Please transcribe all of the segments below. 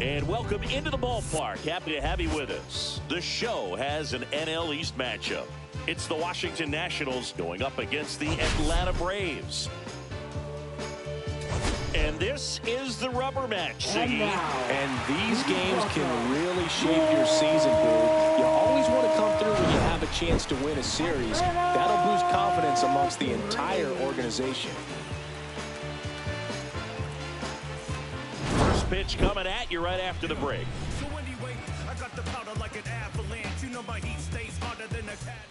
And welcome into the ballpark. Happy to have you with us. The show has an NL East matchup. It's the Washington Nationals going up against the Atlanta Braves. And this is the rubber match, Siggy. And these games can really shape your season, Boo. You always want to come through when you have a chance to win a series. That'll boost confidence amongst the entire organization. Pitch coming at you right after the break. So anyway, I got the powder like an avalanche. You know my heat stays harder than a cat.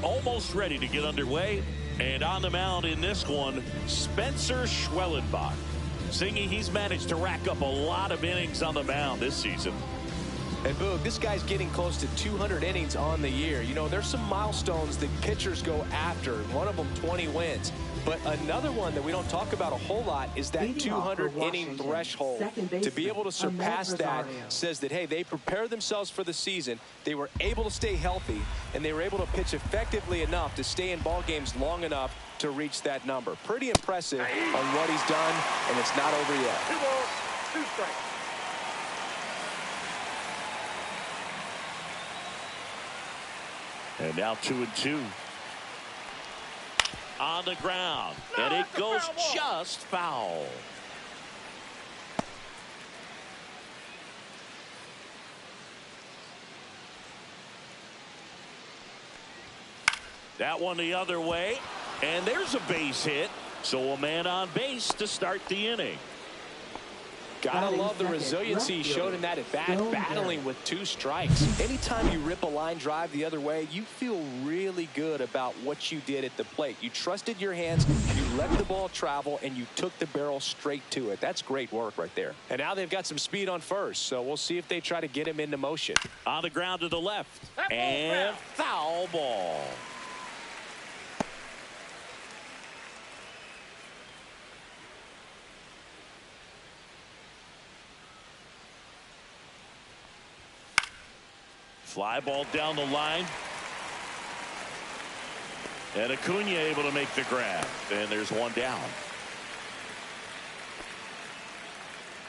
Almost ready to get underway. And on the mound in this one, Spencer Schwellenbach. Siggy, he's managed to rack up a lot of innings on the mound this season. And Boog, this guy's getting close to 200 innings on the year. You know, there's some milestones that pitchers go after. One of them 20 wins. But another one that we don't talk about a whole lot is that 200 inning threshold. To be able to surpass that says that, hey, they prepared themselves for the season. They were able to stay healthy, and they were able to pitch effectively enough to stay in ball games long enough to reach that number. Pretty impressive on what he's done, and it's not over yet. 2 balls, 2 strikes. And now 2-2. On the ground, and it goes just foul. That one the other way, and there's a base hit. So a man on base to start the inning. Gotta love the resiliency he showed in that at bat, battling with 2 strikes. Anytime you rip a line drive the other way, you feel really good about what you did at the plate. You trusted your hands, you let the ball travel, and you took the barrel straight to it. That's great work right there. And now they've got some speed on first, so we'll see if they try to get him into motion. On the ground to the left, and foul ball. Fly ball down the line. And Acuna able to make the grab. And there's one down.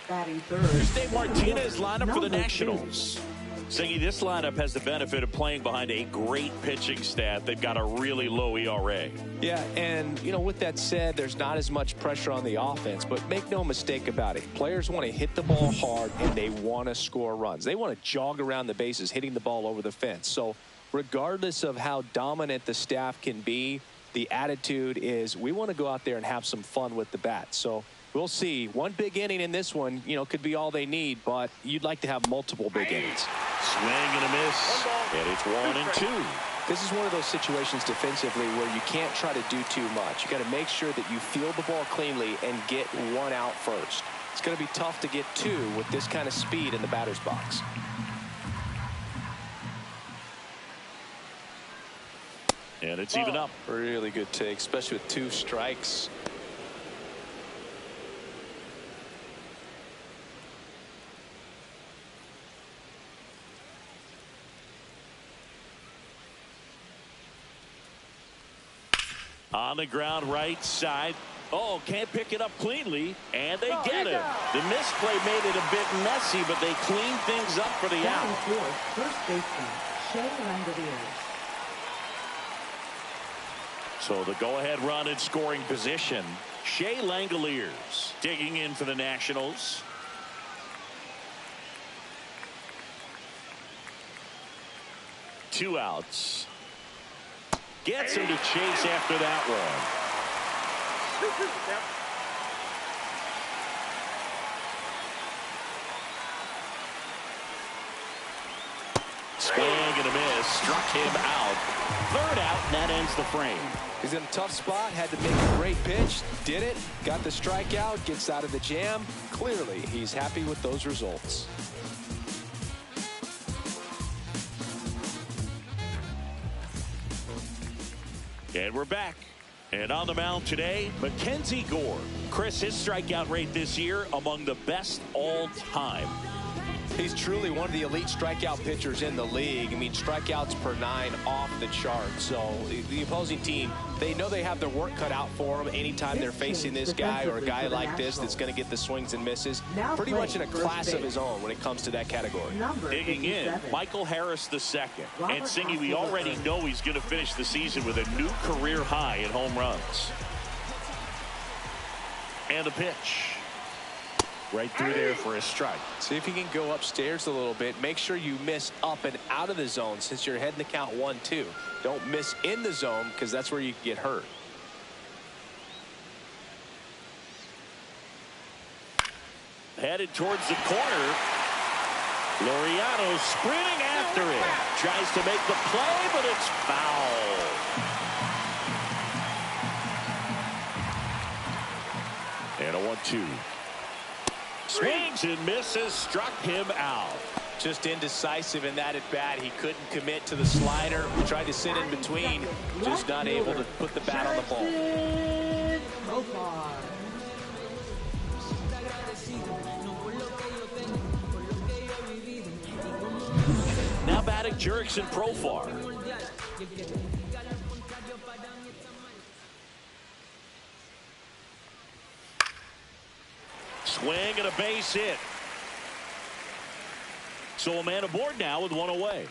Batting third. Thursday Martinez lineup for the Nationals. Siggy, this lineup has the benefit of playing behind a great pitching staff. They've got a really low ERA. Yeah, and, you know, with that said, there's not as much pressure on the offense, but make no mistake about it. Players want to hit the ball hard, and they want to score runs. They want to jog around the bases, hitting the ball over the fence. So regardless of how dominant the staff can be, the attitude is we want to go out there and have some fun with the bat. So we'll see. One big inning in this one, you know, could be all they need, but you'd like to have multiple big innings. Swing and a miss, and it's 1-2. This is one of those situations defensively where you can't try to do too much. You got to make sure that you field the ball cleanly and get 1 out first. It's going to be tough to get 2 with this kind of speed in the batter's box. And it's even up. Really good take, especially with 2 strikes. On the ground right side. Oh, can't pick it up cleanly, and they get it. The misplay made it a bit messy, but they clean things up for the out. First baseman, Shea Langoliers. So the go-ahead run in scoring position. Shea Langoliers digging in for the Nationals. Two outs. Gets him to chase after that one. Swing and a miss. Struck him out. Third out, and that ends the frame. He's in a tough spot, had to make a great pitch, did it, got the strikeout, gets out of the jam. Clearly, he's happy with those results. And we're back. And on the mound today, Mackenzie Gore. Chris, his strikeout rate this year among the best all time. He's truly one of the elite strikeout pitchers in the league. I mean, strikeouts per 9 off the chart. So the opposing team, they know they have their work cut out for them anytime they're facing this guy or a guy like this that's going to get the swings and misses. Pretty much in a class of his own when it comes to that category. Digging in, Michael Harris II. And Singy, we already know he's going to finish the season with a new career high in home runs. And a pitch. Right through there for a strike. See if you can go upstairs a little bit. Make sure you miss up and out of the zone since you're heading to count 1-2. Don't miss in the zone because that's where you can get hurt. Headed towards the corner. Laureano sprinting after it. Tries to make the play, but it's foul. And a 1-2. Swings and misses, struck him out. Just indecisive in that at bat. He couldn't commit to the slider. He tried to sit in between. Just not able to put the bat on the ball. Now batting Jurickson Profar. Swing and a base hit. So a man aboard now with one away.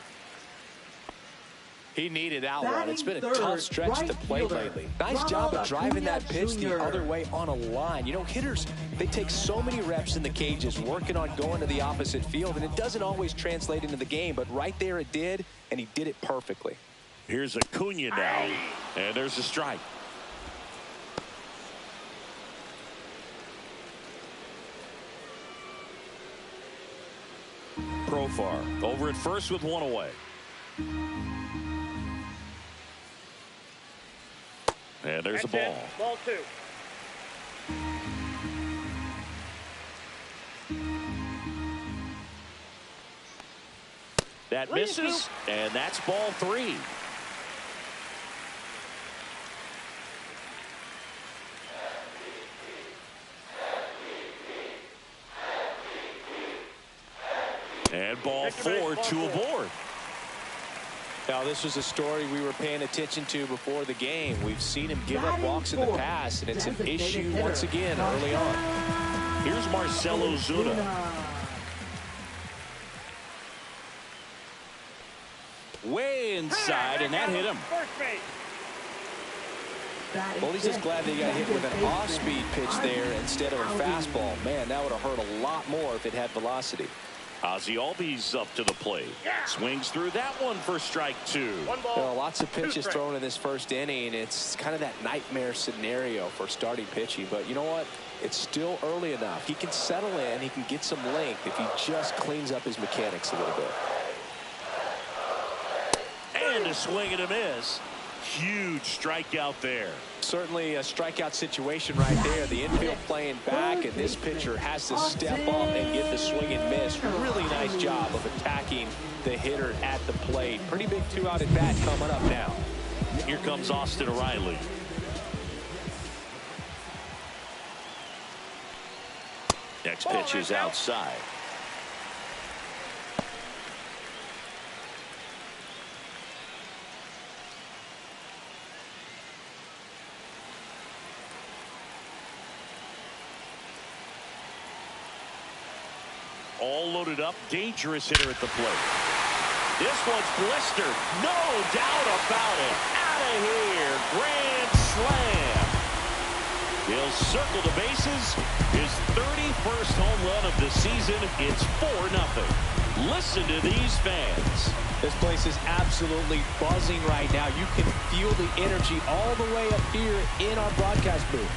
He needed that one. It's been a tough stretch at the plate lately. Nice job of driving that pitch the other way on a line. You know, hitters, they take so many reps in the cages working on going to the opposite field, and it doesn't always translate into the game, but right there it did, and he did it perfectly. Here's Acuna now, and there's a strike. Profar over at first with one away. And there's a ball. Ball 2. That misses, and that's ball 3. And ball 4, 2 aboard. Now, this was a story we were paying attention to before the game. We've seen him give up walks in the past, and it's an issue once again early on. Here's Marcell Ozuna. Way inside, and that hit him. First base. Well, he's just glad they got hit with an off-speed pitch there instead of a fastball. Man, that would have hurt a lot more if it had velocity. Ozzy Albies up to the plate. Swings through that one for strike 2. Well, lots of pitches thrown in this first inning. It's kind of that nightmare scenario for starting pitching. But you know what? It's still early enough. He can settle in. He can get some length if he just cleans up his mechanics a little bit. And a swing and a miss. Huge strikeout there. Certainly a strikeout situation right there. The infield playing back, and this pitcher has to step up and get the swing and miss. Really nice job of attacking the hitter at the plate. Pretty big 2-out at bat coming up now. Here comes Austin O'Reilly. Next pitch is outside. All loaded up, dangerous hitter at the plate. This one's blistered, no doubt about it. Out of here, grand slam. He'll circle the bases. His 31st home run of the season. It's 4-0. Listen to these fans. This place is absolutely buzzing right now. You can feel the energy all the way up here in our broadcast booth.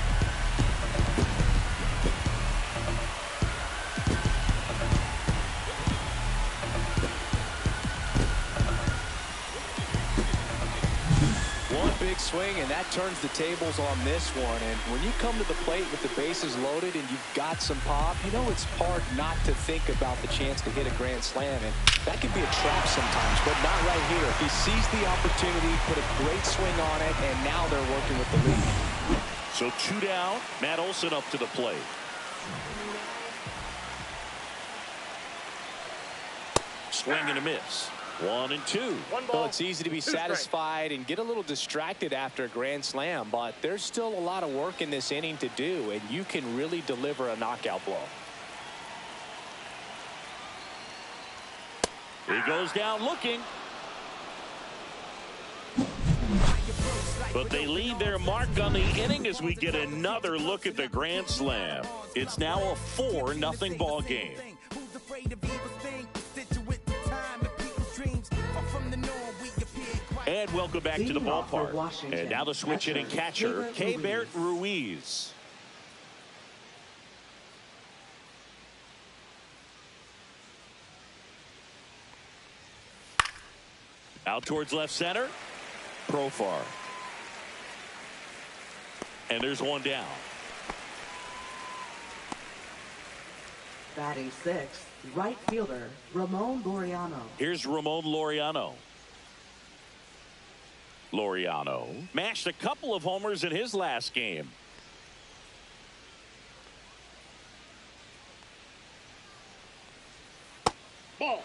big swing, and that turns the tables on this one. And when you come to the plate with the bases loaded and you've got some pop, you know it's hard not to think about the chance to hit a grand slam. And that can be a trap sometimes, but not right here. He sees the opportunity, put a great swing on it, and now they're working with the lead. So 2 down. Matt Olson up to the plate. Swing and a miss. 1-2. Well, it's easy to be satisfied and get a little distracted after a grand slam, but there's still a lot of work in this inning to do, and you can really deliver a knockout blow. He goes down looking. But they leave their mark on the inning as we get another look at the grand slam. It's now a 4-0 ball game. And welcome back to the ballpark. And now the switch hitting catcher, Keibert Ruiz. Out towards left center. Profar. And there's one down. Batting 6th, right fielder, Ramon Laureano. Here's Ramon Laureano. Laureano mashed a couple of homers in his last game. Ball.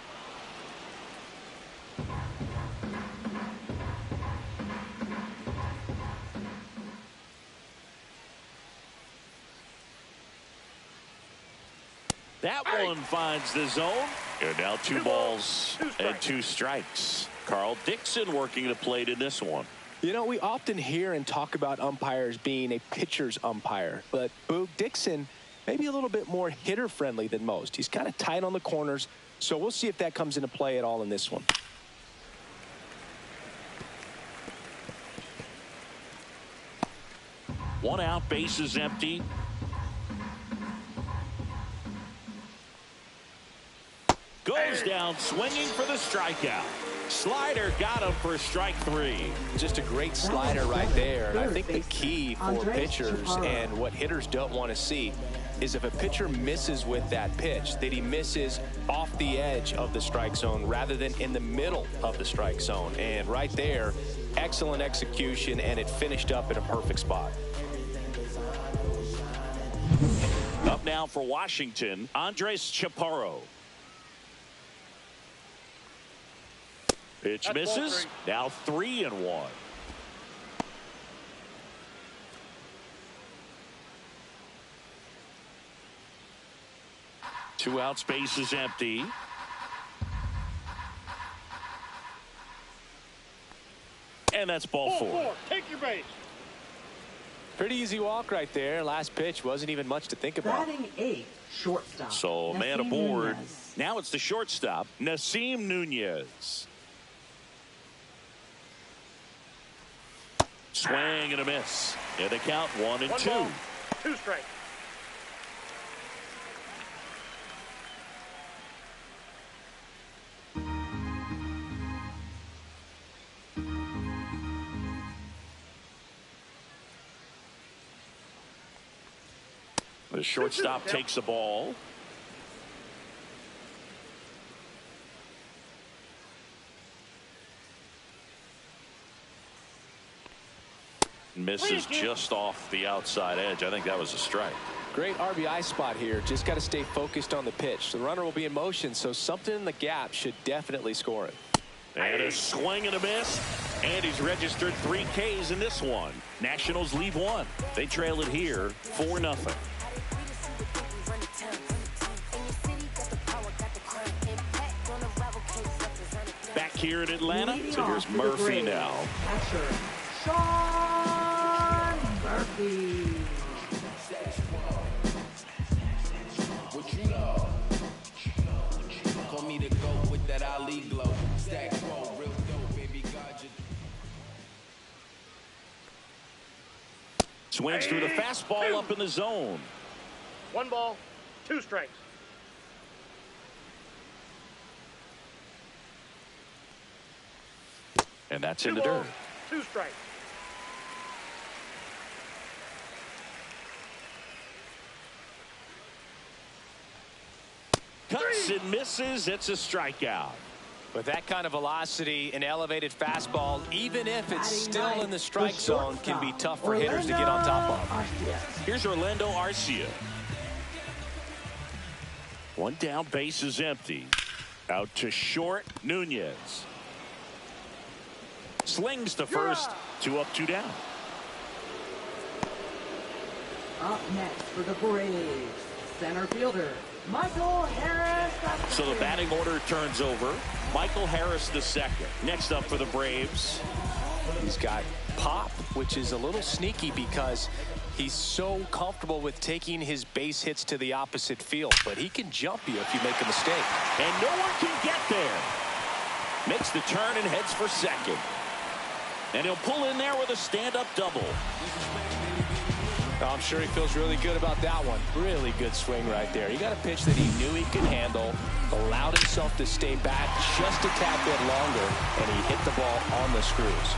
That one finds the zone. And now 2 balls and 2 strikes. Carl Dixon working the plate in this one. You know, we often hear and talk about umpires being a pitcher's umpire, but Boog Dixon maybe a little bit more hitter friendly than most. He's kind of tight on the corners, so we'll see if that comes into play at all in this one. One out, bases empty. Goes down swinging for the strikeout. Slider got him for strike 3. Just a great slider right there. And I think the key for pitchers and what hitters don't want to see is if a pitcher misses with that pitch, that he misses off the edge of the strike zone rather than in the middle of the strike zone. And right there, excellent execution, and it finished up in a perfect spot. Up now for Washington, Andres Chaparro. Pitch misses. Now 3-1. Two outs, base is empty. And that's ball 4. Take your base. Pretty easy walk right there. Last pitch wasn't even much to think about. Batting 8th, shortstop. So man aboard. Now it's the shortstop, Nasim Nunez. Swing and a miss. And the count 1-2. 2 strikes. The shortstop takes the ball. Misses just off the outside edge. I think that was a strike. Great RBI spot here. Just got to stay focused on the pitch. The runner will be in motion, so something in the gap should definitely score it. And a swing and a miss. And he's registered 3 Ks in this one. Nationals leave 1. They trail it here 4-0. Back here in Atlanta. So here's Murphy now. Catcher, Sean Murphy. What you know? Call me the GOAT with that Ali glow. Stack roll, real dope, baby. God, you. Swings through the fastball up in the zone. 1 ball, 2 strikes. And that's 2 in the balls, dirt. 2 strikes. Swings and misses. It's a strikeout. With that kind of velocity, an elevated fastball, even if it's still in the strike zone, can be tough for hitters to get on top of. Here's Orlando Arcia. One down, base is empty. Out to short, Nunez. Slings to first, 2 up, 2 down. Up next for the Braves, center fielder, Michael Harris. So the batting order turns over. Michael Harris the second. Next up for the Braves. He's got pop, which is a little sneaky because he's so comfortable with taking his base hits to the opposite field, but he can jump you if you make a mistake. And no one can get there. Makes the turn and heads for second. And he'll pull in there with a stand-up double. I'm sure he feels really good about that one. Really good swing right there. He got a pitch that he knew he could handle, allowed himself to stay back just a tad bit longer, and he hit the ball on the screws.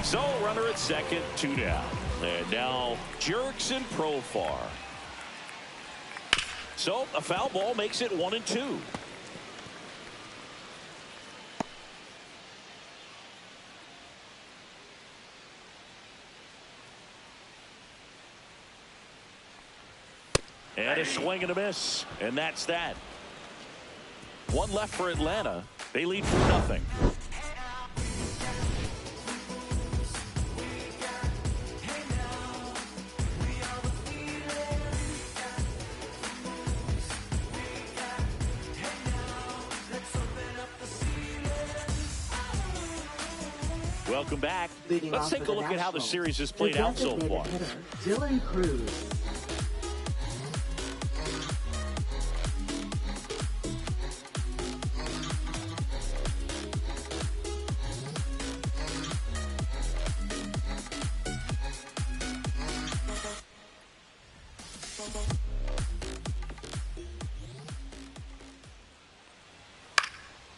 So runner at second, 2 down. And now Jerks and Profar. So a foul ball makes it 1-2. And a swing and a miss. And that's that. One left for Atlanta. They lead 4-0. Welcome back. Let's take a look at how the series has played out so far. Dylan Cruz.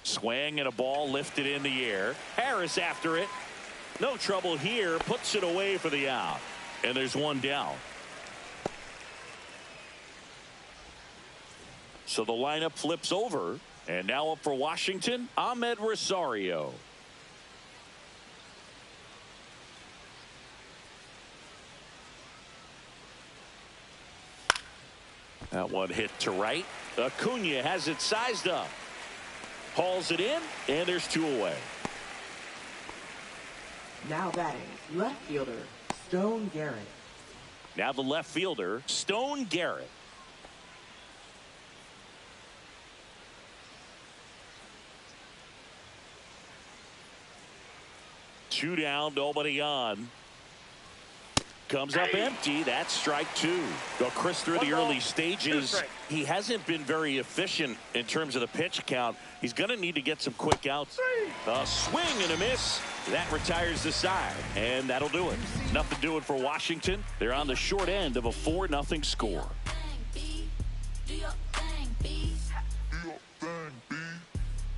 Swing and a ball lifted in the air. Harris after it. No trouble here. Puts it away for the out. And there's one down. So the lineup flips over. And now up for Washington, Ahmed Rosario. That one hit to right. Acuna has it sized up. Hauls it in, and there's 2 away. Now batting, left fielder, Stone Garrett. Now the left fielder, Stone Garrett. Two down, nobody on. Comes up empty. That's strike 2. Well, Chris, through the early stages, he hasn't been very efficient in terms of the pitch count. He's going to need to get some quick outs. A swing and a miss. That retires the side, and that'll do it. Nothing doing for Washington. They're on the short end of a 4-0 score.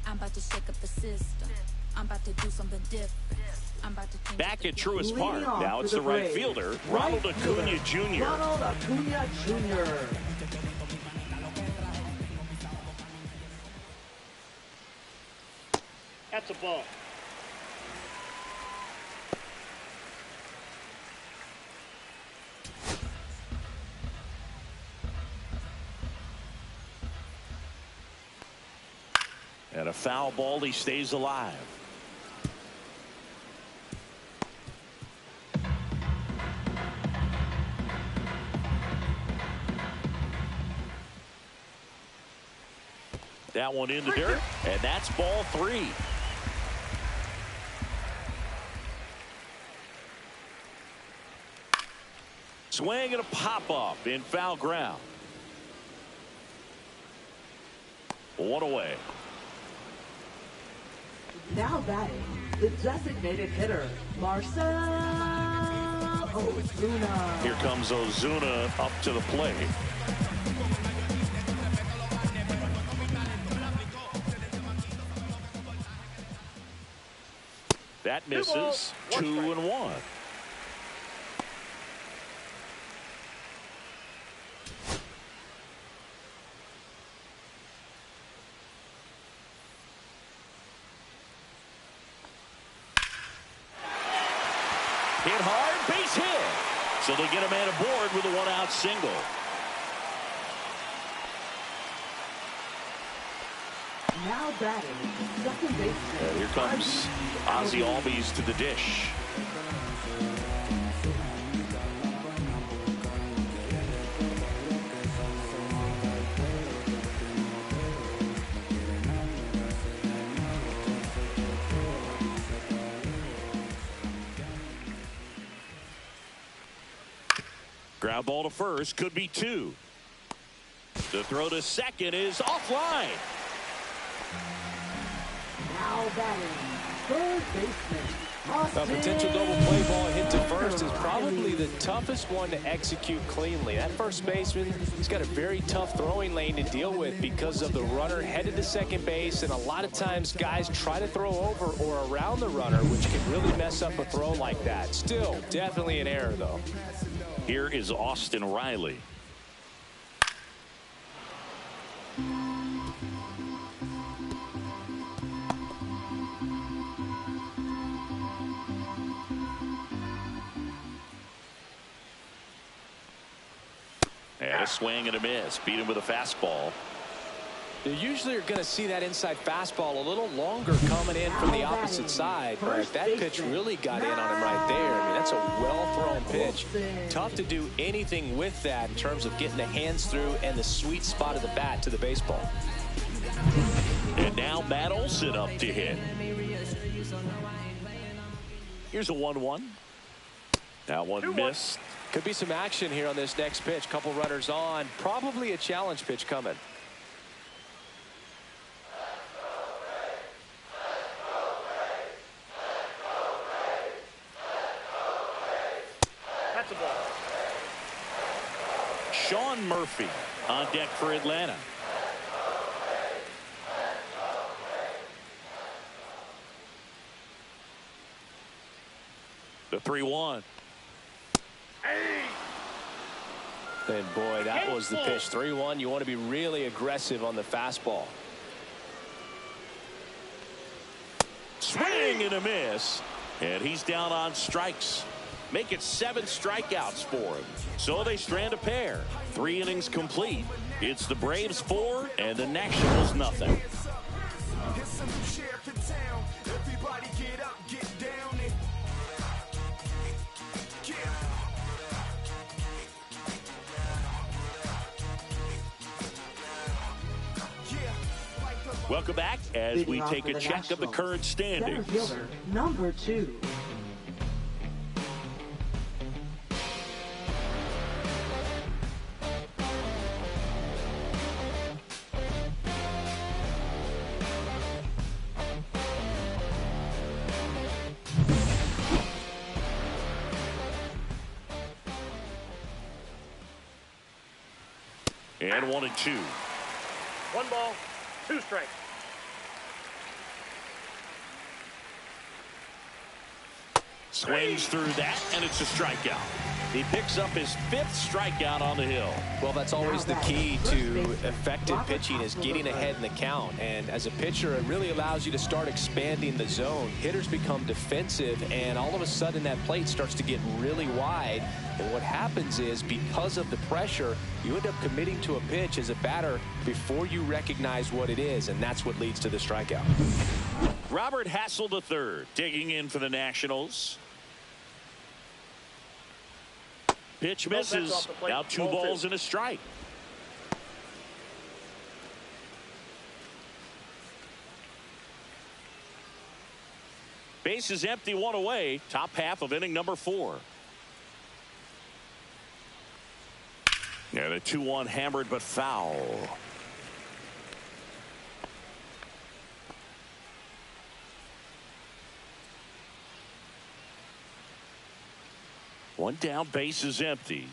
I'm about to shake up the system. I'm about to do something different. Back at Truist Park. Now it's the right fielder, Ronald Acuna Jr. Ronald Acuna Jr. That's a ball. And a foul ball. He stays alive. That one in the dirt, and that's ball 3. Swing and a pop-up in foul ground. 1 away. Now batting, the designated hitter, Marcell Ozuna. Here comes Ozuna up to the plate. That misses. 2-1. Hit hard, base hit. So they get a man aboard with a one-out single. Now batting, second baseman. And here comes Ozzie Albies to the dish. Ground ball to first, could be two. The throw to second is offline. Now batting, third baseman. A potential double play ball hit to first is probably the toughest one to execute cleanly. That first baseman, he's got a very tough throwing lane to deal with because of the runner headed to second base, and a lot of times guys try to throw over or around the runner, which can really mess up a throw like that. Still, definitely an error, though. Here is Austin Riley. And a swing and a miss. Beat him with a fastball. You usually are going to see that inside fastball a little longer coming in from the opposite side, but that pitch really got in on him right there. I mean, that's a well-thrown pitch. Tough to do anything with that in terms of getting the hands through and the sweet spot of the bat to the baseball. And now Matt Olson up to hit. Here's a 1-1. That one missed. Could be some action here on this next pitch. Couple runners on. Probably a challenge pitch coming. That's a ball. Sean Murphy on deck for Atlanta. The 3-1. And boy, that was the pitch. 3-1. You want to be really aggressive on the fastball. Swing and a miss. And he's down on strikes. Make it 7 strikeouts for him. So they strand a pair. 3 innings complete. It's the Braves 4 and the Nationals nothing. Welcome back as we take a check of the current standings. Center fielder, number 2. And 1-2. 1 ball, 2 strikes. Swings through that, and it's a strikeout. He picks up his 5th strikeout on the hill. Well, that's always the key to effective pitching, is getting ahead in the count. And as a pitcher, it really allows you to start expanding the zone. Hitters become defensive, and all of a sudden that plate starts to get really wide. And what happens is, because of the pressure, you end up committing to a pitch as a batter before you recognize what it is, and that's what leads to the strikeout. Robert Hassel III digging in for the Nationals. Pitch misses. Now 2 balls and a strike. Base is empty, 1 away. Top half of inning number 4. And a 2-1 hammered but foul. One down, base is empty.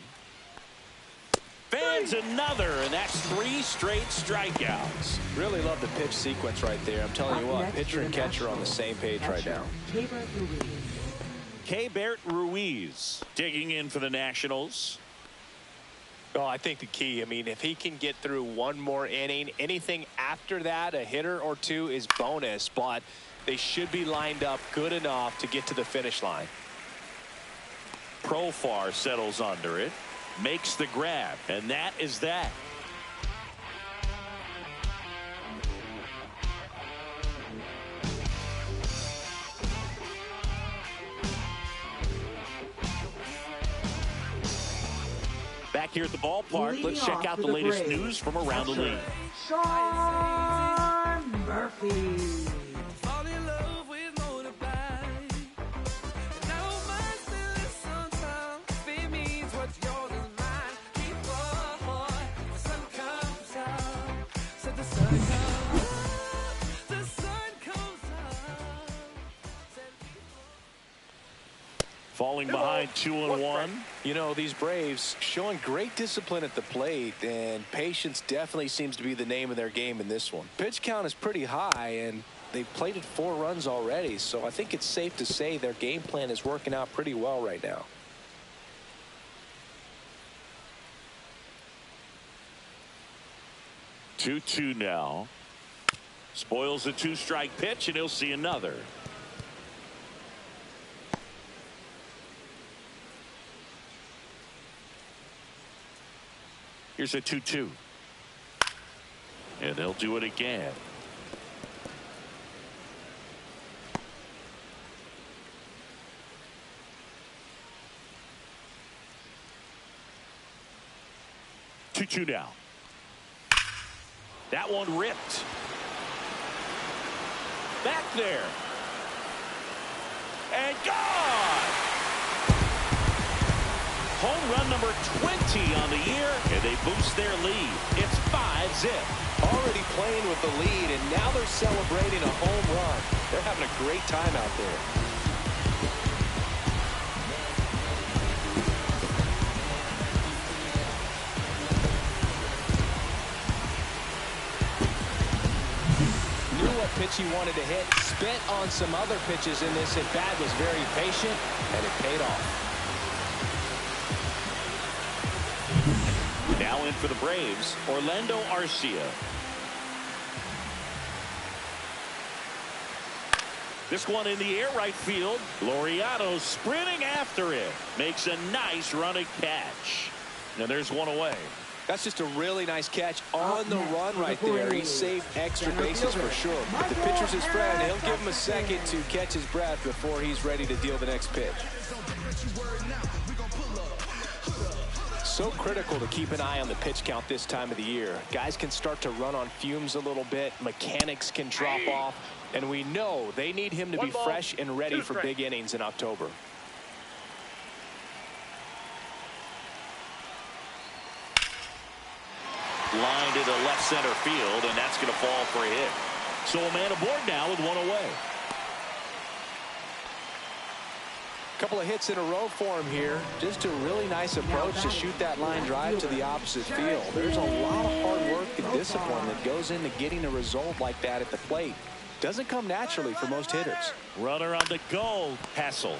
Fans another, and that's 3 straight strikeouts. Really love the pitch sequence right there. I'm telling you what, pitcher and catcher on the same page right now. Keibert Ruiz digging in for the Nationals. Oh, I think the key, I mean, if he can get through 1 more inning, anything after that, a hitter or 2 is bonus, but they should be lined up good enough to get to the finish line. Profar settles under it, makes the grab, and that is that. Back here at the ballpark, let's check out the latest news from around the league. Sean Murphy. Falling behind 2-1. You know, these Braves showing great discipline at the plate, and patience definitely seems to be the name of their game in this one. Pitch count is pretty high, and they've plated 4 runs already, so I think it's safe to say their game plan is working out pretty well right now. Two now. Spoils the 2-strike pitch, and he'll see another. Here's a 2-2. And they'll do it again. Two now. That one ripped. Back there. And gone! Home run number 20 on the year, and they boost their lead. It's 5-zip. Already playing with the lead, and now they're celebrating a home run. They're having a great time out there. Knew what pitch he wanted to hit, spent on some other pitches in this at bat, was very patient, and it paid off. Now in for the Braves, Orlando Arcia. This one in the air right field. Laureano sprinting after it. Makes a nice running catch. Now there's one away. That's just a really nice catch on the run right there. He saved extra bases for sure. The pitcher's his friend. He'll give him a second to catch his breath before he's ready to deal the next pitch. So critical to keep an eye on the pitch count this time of the year. Guys can start to run on fumes a little bit. Mechanics can drop off. And we know they need him to be fresh and ready for big innings in October. Line to the left center field, and that's going to fall for a hit. So a man aboard now with one away. Couple of hits in a row for him here. Just a really nice approach to shoot that line drive to the opposite field. There's a lot of hard work and discipline that goes into getting a result like that at the plate. Doesn't come naturally for most hitters. Runner on the go. Hassel.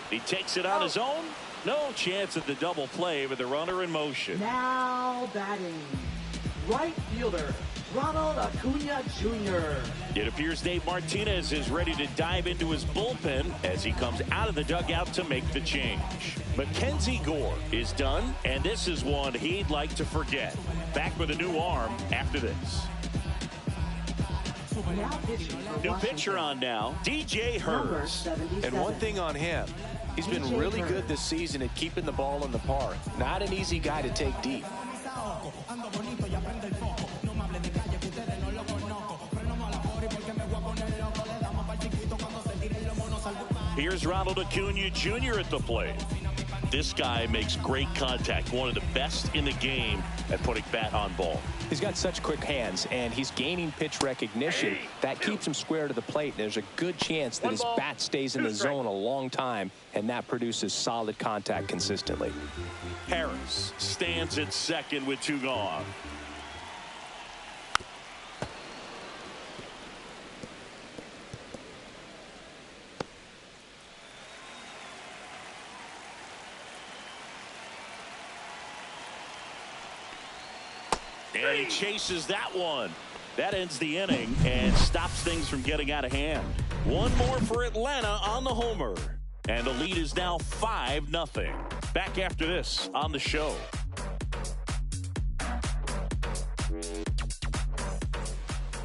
He takes it on his own. No chance at the double play with the runner in motion. Now batting, right fielder, Ronald Acuna Jr. It appears Dave Martinez is ready to dive into his bullpen as he comes out of the dugout to make the change. Mackenzie Gore is done, and this is one he'd like to forget. Back with a new arm after this. New pitcher on now, DJ Hurst. And one thing on him, he's been really good this season at keeping the ball in the park. Not an easy guy to take deep. Here's Ronald Acuna Jr. at the plate. This guy makes great contact, one of the best in the game at putting bat on ball. He's got such quick hands, and he's gaining pitch recognition. That keeps him square to the plate. There's a good chance that his bat stays in the zone a long time, and that produces solid contact consistently. Harris stands at second with 2 gone. And he chases that one. That ends the inning and stops things from getting out of hand. One more for Atlanta on the homer. And the lead is now 5-0. Back after this on the show.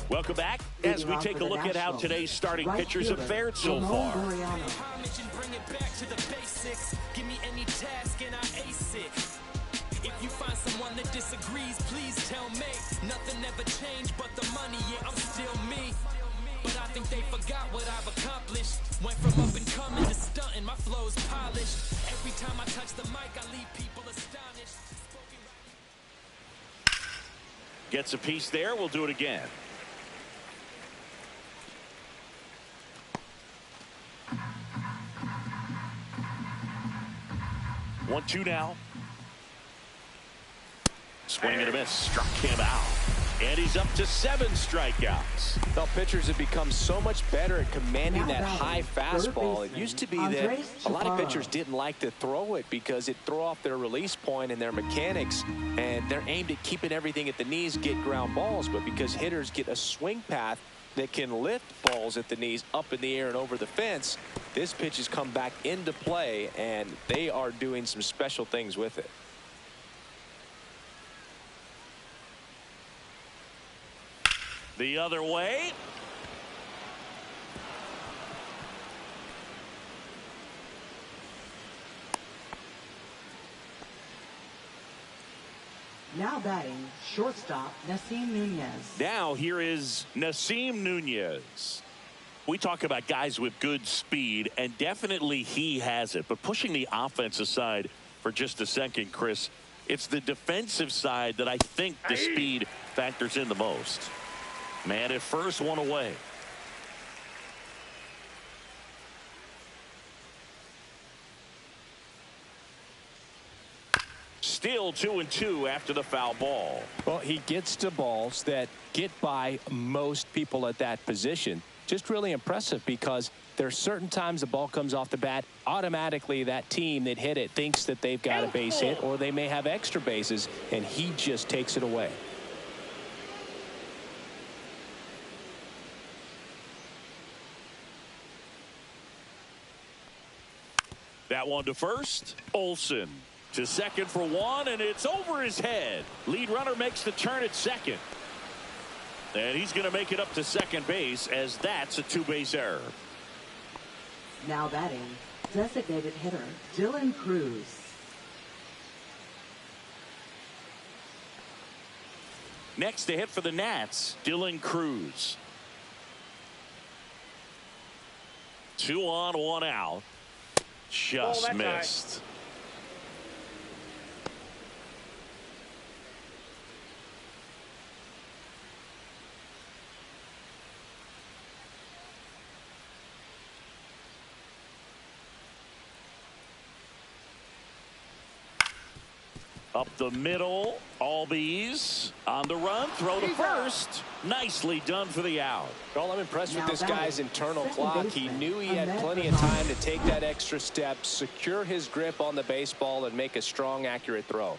Welcome back as we take a look at how today's starting pitchers have fared so far. Bring it back to the basics. Give me any task and I ace it. If you find someone that disagrees, please tell me. Nothing ever changed but the money, yeah, I'm still me. But I think they forgot what I've accomplished. Went from up and coming to stunting, my flow's polished. Every time I touch the mic, I leave people astonished. Gets a piece there, we'll do it again. 1-2 now. Swing and a miss. Struck him out. And he's up to 7 strikeouts. Well, pitchers have become so much better at commanding that high fastball. It used to be that a lot of pitchers didn't like to throw it because it threw off their release point and their mechanics, and they're aimed at keeping everything at the knees, get ground balls. But because hitters get a swing path that can lift balls at the knees up in the air and over the fence, this pitch has come back into play, and they are doing some special things with it. The other way. Now batting, shortstop, Nasim Nunez. Now here is Nasim Nunez. We talk about guys with good speed, and definitely he has it. But pushing the offense aside for just a second, Chris, it's the defensive side that I think the speed factors in the most. Man at first, one away. Still 2-2 after the foul ball. Well, he gets to balls that get by most people at that position. Just really impressive, because there are certain times the ball comes off the bat, automatically that team that hit it thinks that they've got a base hit, or they may have extra bases, and he just takes it away. That one to first. Olsen to second for one, and it's over his head. Lead runner makes the turn at second. And he's going to make it up to second base, as that's a 2-base error. Now batting, designated hitter, Dylan Cruz. Next to hit for the Nats, Dylan Cruz. 2 on, 1 out. Just missed. Up the middle, Albies on the run, throw to first. Nicely done for the out. Well, I'm impressed with this guy's internal clock. He knew he had plenty of time to take that extra step, secure his grip on the baseball, and make a strong, accurate throw.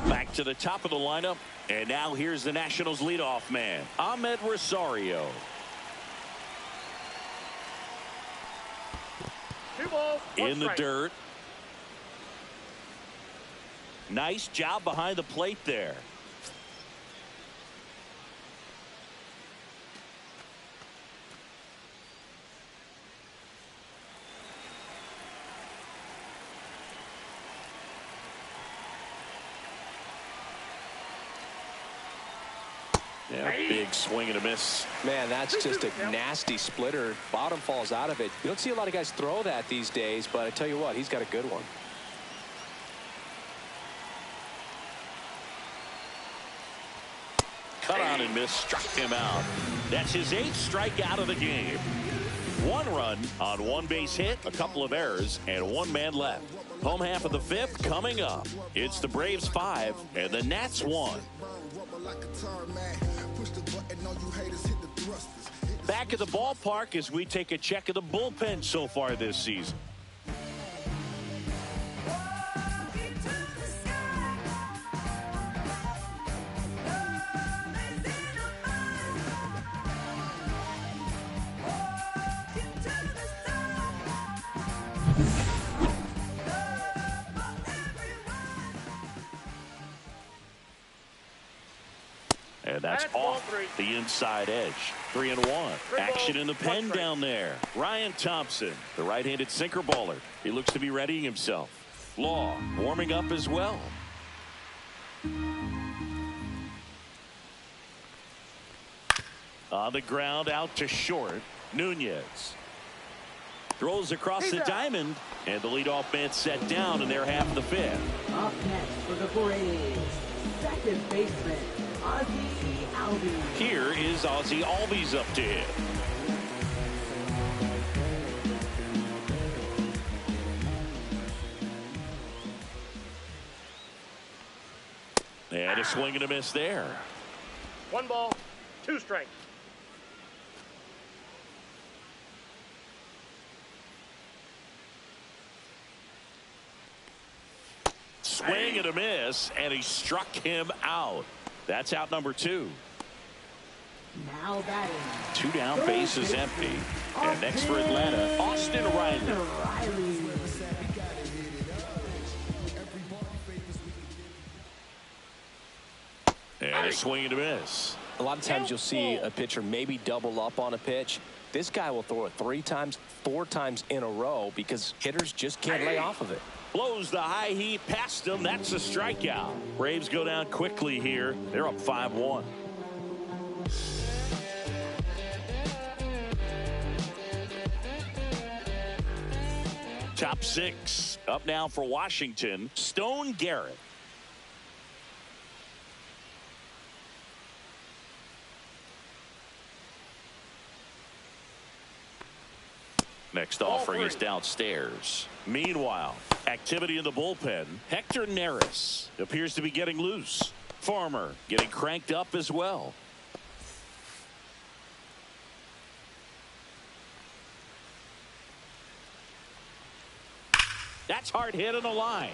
Back to the top of the lineup, and now here's the Nationals leadoff man, Ahmed Rosario. 2 balls, 1 In the strike. dirt. Nice job behind the plate there. Yeah, big swing and a miss. Man, that's just a nasty splitter. Bottom falls out of it. You don't see a lot of guys throw that these days, but I tell you what, he's got a good one. Cut on and miss, struck him out. That's his 8th strikeout of the game. 1 run on 1 base hit, a couple of errors, and 1 man left. Home half of the 5th coming up. It's the Braves 5 and the Nats 1. Back at the ballpark as we take a check of the bullpen so far this season. That's off the inside edge. 3-1. Action in the pen down there. Ryan Thompson, the right-handed sinker baller. He looks to be readying himself. Law warming up as well. On the ground, out to short. Nunez throws across the diamond, and the leadoff man set down in their half of the fifth. Up next for the Braves, second baseman, Ozzie Albies. Here is Ozzie Albies up to hit. And a swing and a miss there. 1 ball, 2 strikes. Swing and a miss, and he struck him out. That's out number 2. Now batting. 2 down, bases empty. And next for Atlanta, Austin Riley. And a swing and a miss. A lot of times you'll see a pitcher maybe double up on a pitch. This guy will throw it 3 times, 4 times in a row because hitters just can't lay off of it. Blows the high heat past him. That's a strikeout. Braves go down quickly here. They're up 5-1. Top 6 up now for Washington. Stone Garrett. Next offering is downstairs. Meanwhile, activity in the bullpen. Hector Neris appears to be getting loose. Farmer getting cranked up as well. That's hard hit on the line.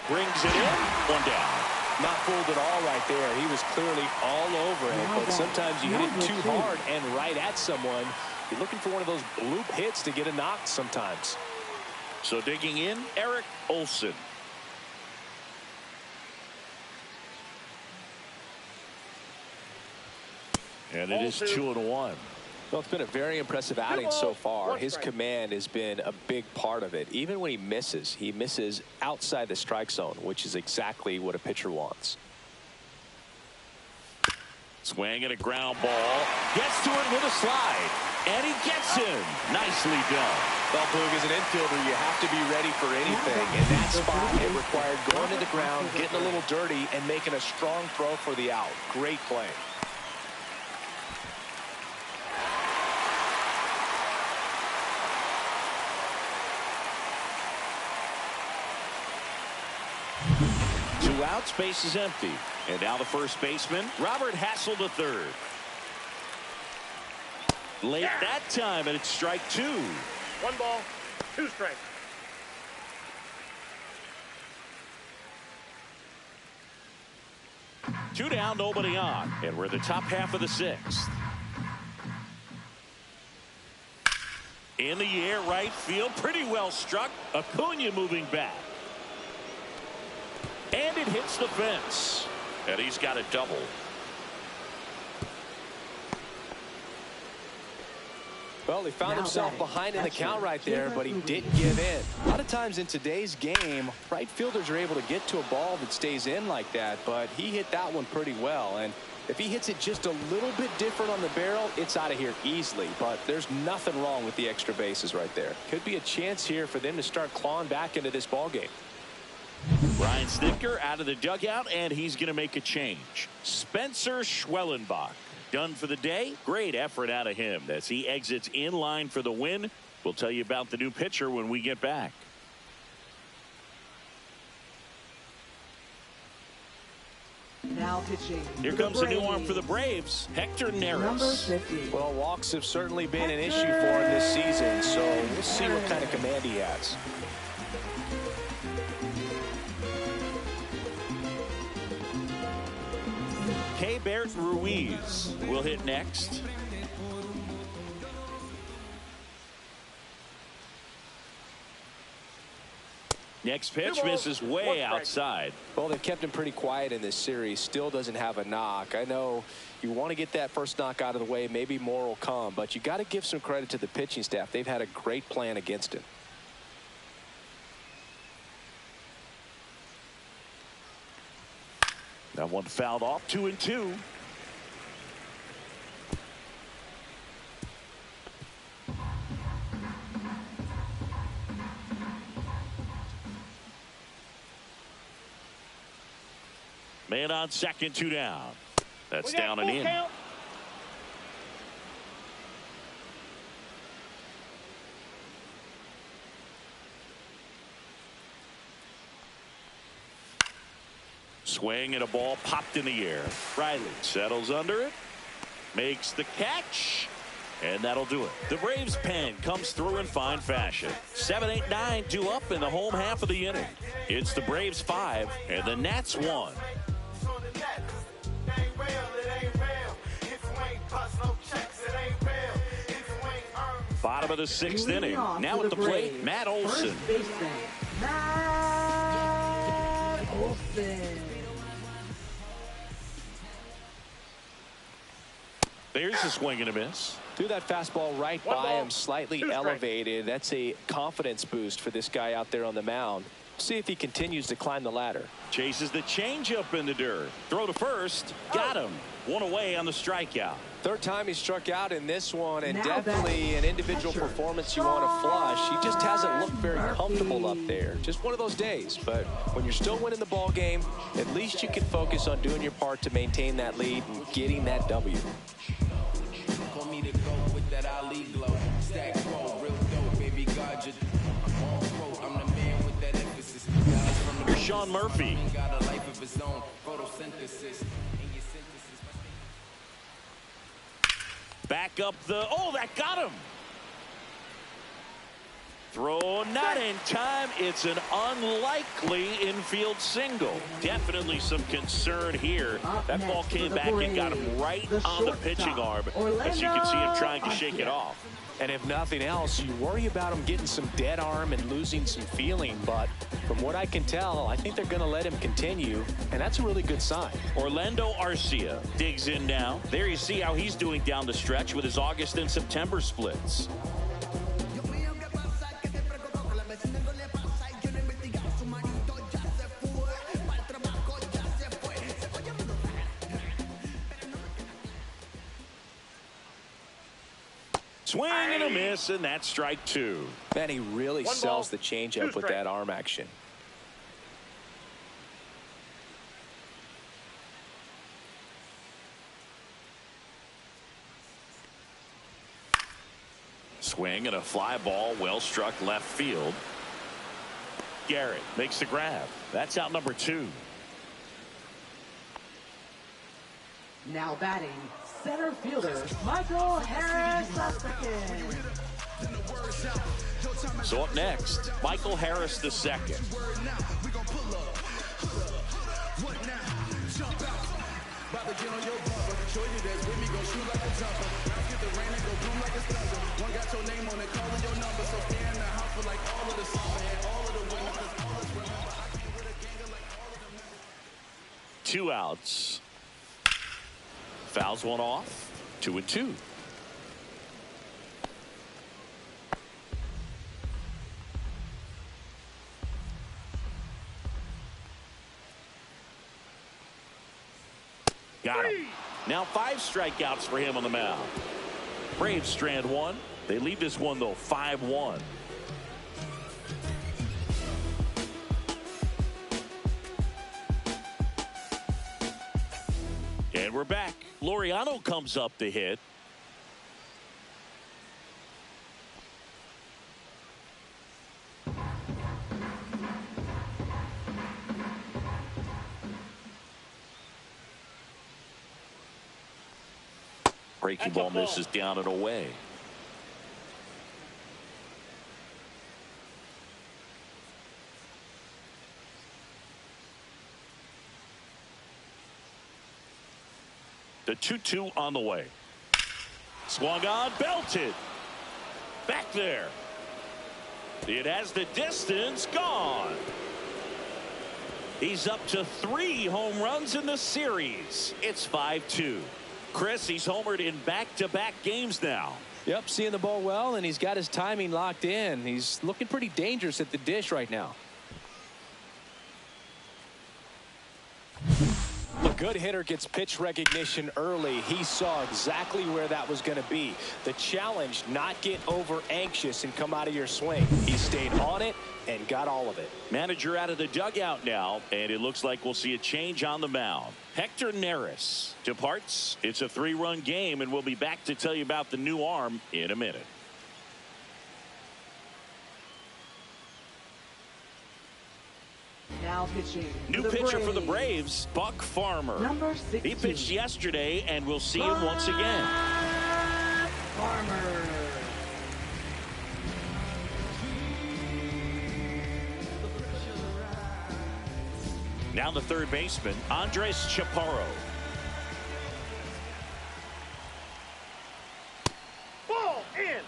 Brings it in. 1 down. Not fooled at all right there. He was clearly all over it, but sometimes you hit it too hard and right at someone. You're looking for one of those bloop hits to get a knock sometimes. So digging in, Eric Olson. And it is 2-1. Well, it's been a very impressive outing so far. His command has been a big part of it. Even when he misses outside the strike zone, which is exactly what a pitcher wants. Swing and a ground ball. Gets to it with a slide. And he gets him. Nicely done. Well, Boog, as an infielder, you have to be ready for anything. And that spot, it required going to the ground, getting a little dirty, and making a strong throw for the out. Great play. Two outs, base is empty. And now the first baseman, Robert Hassel III. Late that time, and it's strike 2. 1 ball, 2 strikes. Two down, nobody on. And we're in the top half of the 6th. In the air, right field, pretty well struck. Acuna moving back. And it hits the fence. And he's got a double. Well, he found himself behind in the count right there, but he didn't give in. A lot of times in today's game, right fielders are able to get to a ball that stays in like that, but he hit that one pretty well. And if he hits it just a little bit different on the barrel, it's out of here easily. But there's nothing wrong with the extra bases right there. Could be a chance here for them to start clawing back into this ball game. Brian Snitker out of the dugout, and he's going to make a change. Spencer Schwellenbach done for the day. Great effort out of him as he exits in line for the win. We'll tell you about the new pitcher when we get back. Now pitching. Here comes a new arm for the Braves, Hector Number Neris. 50. Well, walks have certainly been an issue for him this season, so we'll see what kind of command he has. Keibert Ruiz will hit next. Next pitch misses way outside. Well, they've kept him pretty quiet in this series. Still doesn't have a knock. I know you want to get that first knock out of the way. Maybe more will come, but you got to give some credit to the pitching staff. They've had a great plan against him. That one fouled off. 2-2. Man on second, 2 down. That's down and in. Count. Swing and a ball popped in the air. Riley settles under it, makes the catch, and that'll do it. The Braves pen comes through in fine fashion. 7, 8, 9 due up in the home half of the inning. It's the Braves 5 and the Nats 1. Bottom of the 6th inning. Now at the plate, Matt Olson. First baseman, Matt Olson. There's a swing and a miss. Threw that fastball right One by ball, him, slightly 2 strikes. elevated. That's a confidence boost for this guy out there on the mound. See if he continues to climb the ladder. Chases the changeup in the dirt. Throw to first. Got him. One away on the strikeout. Third time he struck out in this one, and Now definitely an individual catcher, performance you want to flush. He just hasn't looked very comfortable up there. Just one of those days. But when you're still winning the ball game, at least you can focus on doing your part to maintain that lead and getting that W. Call me to go with that Ali glow. Stack roll, real dope, baby God, you on quote. I'm the man with that emphasis. Guys from the Here's Sean Murphy. got a life of his own. Photosynthesis. In your synthesis. Back up the. Oh, that got him. Throw not in time. It's an unlikely infield single. Definitely some concern here. That ball came back and got him right on the pitching arm. As you can see him trying to shake it off. And if nothing else, you worry about him getting some dead arm and losing some feeling. But from what I can tell, I think they're going to let him continue. And that's a really good sign. Orlando Arcia digs in now. There you see how he's doing down the stretch with his August and September splits. Swing and a miss, and that's strike 2. Man, he really One sells ball, the changeup 2 with strikes. that arm action. Swing and a fly ball, well struck left field. Garrett makes the grab. That's out number 2. Now batting, center fielder, Michael Harris II. So up next, Michael Harris II. Two outs. Fouls one off. 2-2. Got him. Now 5 strikeouts for him on the mound. Braves strand 1. They lead this one, though, 5-1. And we're back. Laureano comes up to hit. Breaking ball misses down and away. The 2-2 on the way. Swung on, belted. Back there. It has the distance gone. He's up to 3 home runs in the series. It's 5-2. Chris, he's homered in back-to-back games now. Yep, seeing the ball well, and he's got his timing locked in. He's looking pretty dangerous at the dish right now. A good hitter gets pitch recognition early. He saw exactly where that was going to be. The challenge, not get over anxious and come out of your swing. He stayed on it and got all of it. Manager out of the dugout now, and it looks like we'll see a change on the mound. Hector Neris departs. It's a 3-run game, and we'll be back to tell you about the new arm in a minute. Now pitching. New pitcher for the Braves, Buck Farmer. Number 16. He pitched yesterday, and we'll see him once again. Farmer. Now the third baseman, Andres Chaparro. Ball in.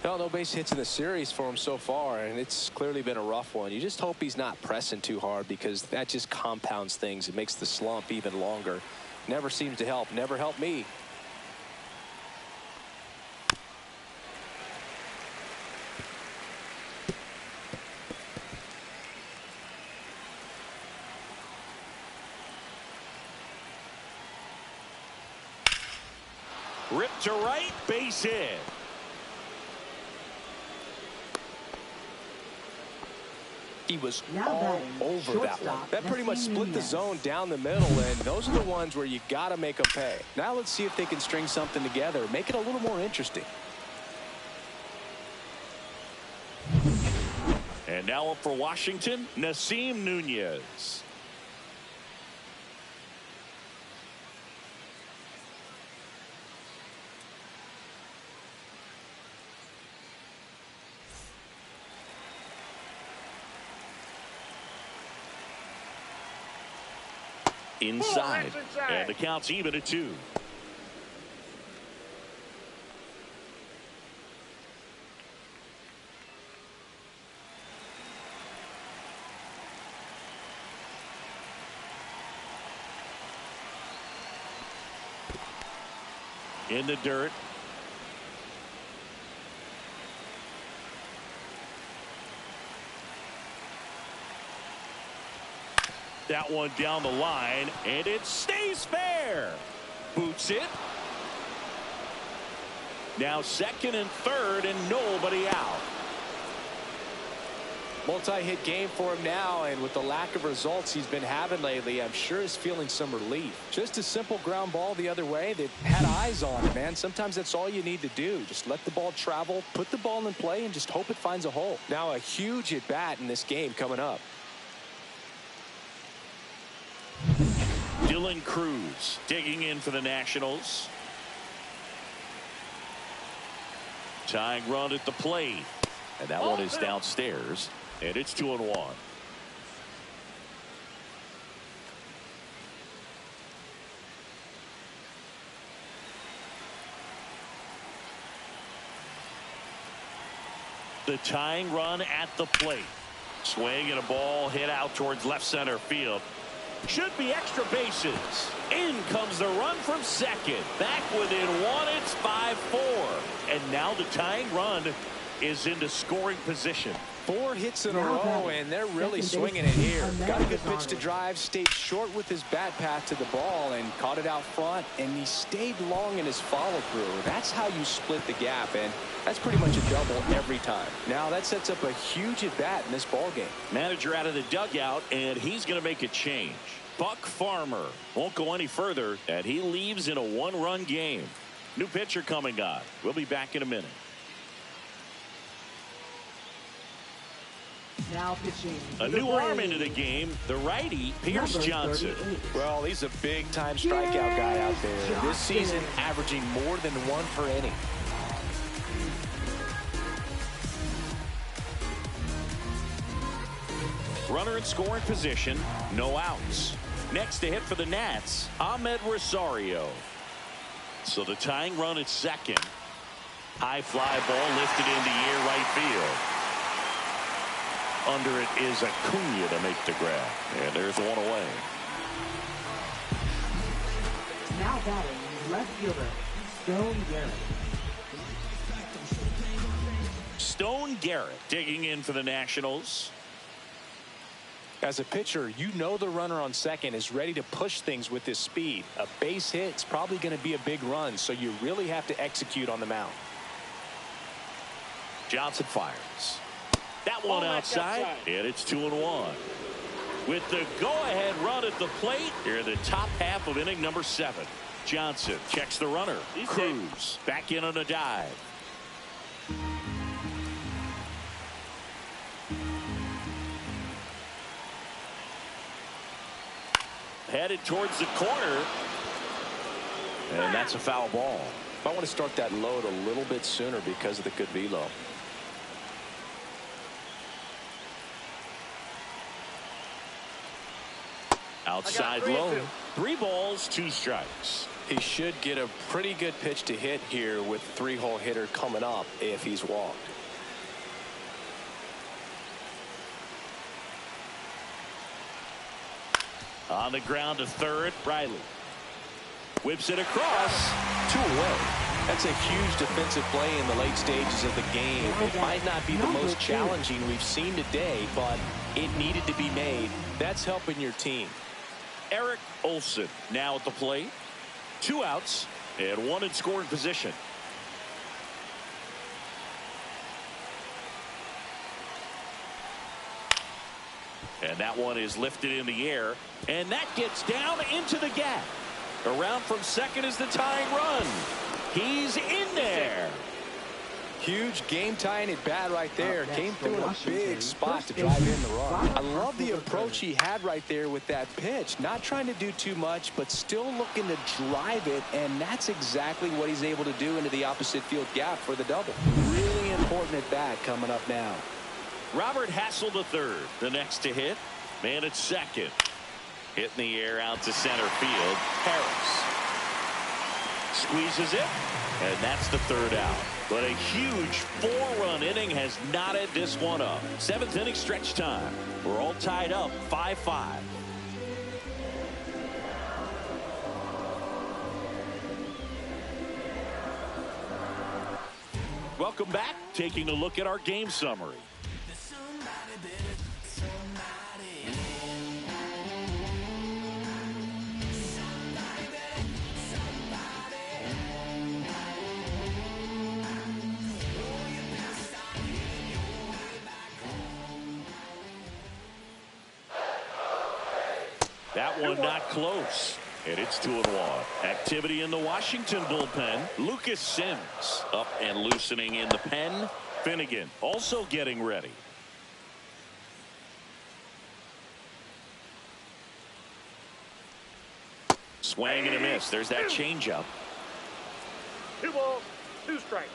Well, no base hits in the series for him so far, and it's clearly been a rough one. You just hope he's not pressing too hard, because that just compounds things. It makes the slump even longer. Never seems to help. Never helped me. Ripped to right, base hit. He was Now all batting, over that one. shortstop, That pretty much split the Nunez. zone down the middle, and those are the ones where you got to make them pay. Now let's see if they can string something together, make it a little more interesting. And now up for Washington, Nasim Nunez. Inside, and the count's even at 2. In the dirt. That one down the line, and it stays fair. Boots it. Now second and third, and nobody out. Multi-hit game for him now, and with the lack of results he's been having lately, I'm sure he's feeling some relief. Just a simple ground ball the other way that had eyes on it, man. Sometimes that's all you need to do. Just let the ball travel, put the ball in play, and just hope it finds a hole. Now a huge at-bat in this game coming up. Dylan Cruz digging in for the Nationals. Tying run at the plate, and that one is downstairs, and it's 2-1. The tying run at the plate. Swing and a ball hit out towards left center field. Should be extra bases. In comes the run from second. Back within 1. It's 5-4. And now the tying run is into scoring position. 4 hits in a row, and they're really swinging it here. Got a good pitch to drive, stayed short with his bat path to the ball, and caught it out front, and he stayed long in his follow-through. That's how you split the gap, and that's pretty much a double every time. Now that sets up a huge at-bat in this ball game. Manager out of the dugout, and he's going to make a change. Buck Farmer won't go any further, and he leaves in a 1-run game. New pitcher coming on. We'll be back in a minute. Now pitching. A new arm into the game, the righty, Pierce Johnson. Well, he's a big-time strikeout guy out there. This season, averaging more than 1 per inning. Runner in scoring position, no outs. Next to hit for the Nats, Ahmed Rosario. So the tying run at second. High fly ball lifted into air right field. Under it is Acuna to make the grab. And there's one away. Now batting left fielder, Stone Garrett. Stone Garrett digging in for the Nationals. As a pitcher, you know the runner on second is ready to push things with his speed. A base hit is probably going to be a big run, so you really have to execute on the mound. Johnson fires. That one outside, and it's 2-1. With the go-ahead run at the plate, here in the top half of inning number 7. Johnson checks the runner. Cruz back in on a dive. Headed towards the corner, and that's a foul ball. I want to start that load a little bit sooner because of the good velo. Outside low. 3 balls, 2 strikes. He should get a pretty good pitch to hit here with 3-hole hitter coming up if he's walked. On the ground to third, Riley whips it across. 2 away. That's a huge defensive play in the late stages of the game. It might not be the most challenging we've seen today, but it needed to be made. That's helping your team. Eric Olson now at the plate. 2 outs and 1 in scoring position. And that one is lifted in the air, and that gets down into the gap. Around from second is the tying run. He's in there. Huge game-tying at bat right there. Came through in a big spot to drive in the run. I love the approach he had right there with that pitch. Not trying to do too much, but still looking to drive it, and that's exactly what he's able to do into the opposite field gap for the double. Really important at bat coming up now. Robert Hassel the third, the next to hit. Man at second. Hit in the air out to center field. Harris squeezes it, and that's the 3rd out. But a huge 4-run inning has knotted this one up. 7th inning stretch time. We're all tied up 5-5. Welcome back. Taking a look at our game summary. That one not close. And it's 2-1. Activity in the Washington bullpen. Lucas Sims up and loosening in the pen. Finnegan also getting ready. Swing and a miss. There's that changeup. 2 balls, 2 strikes.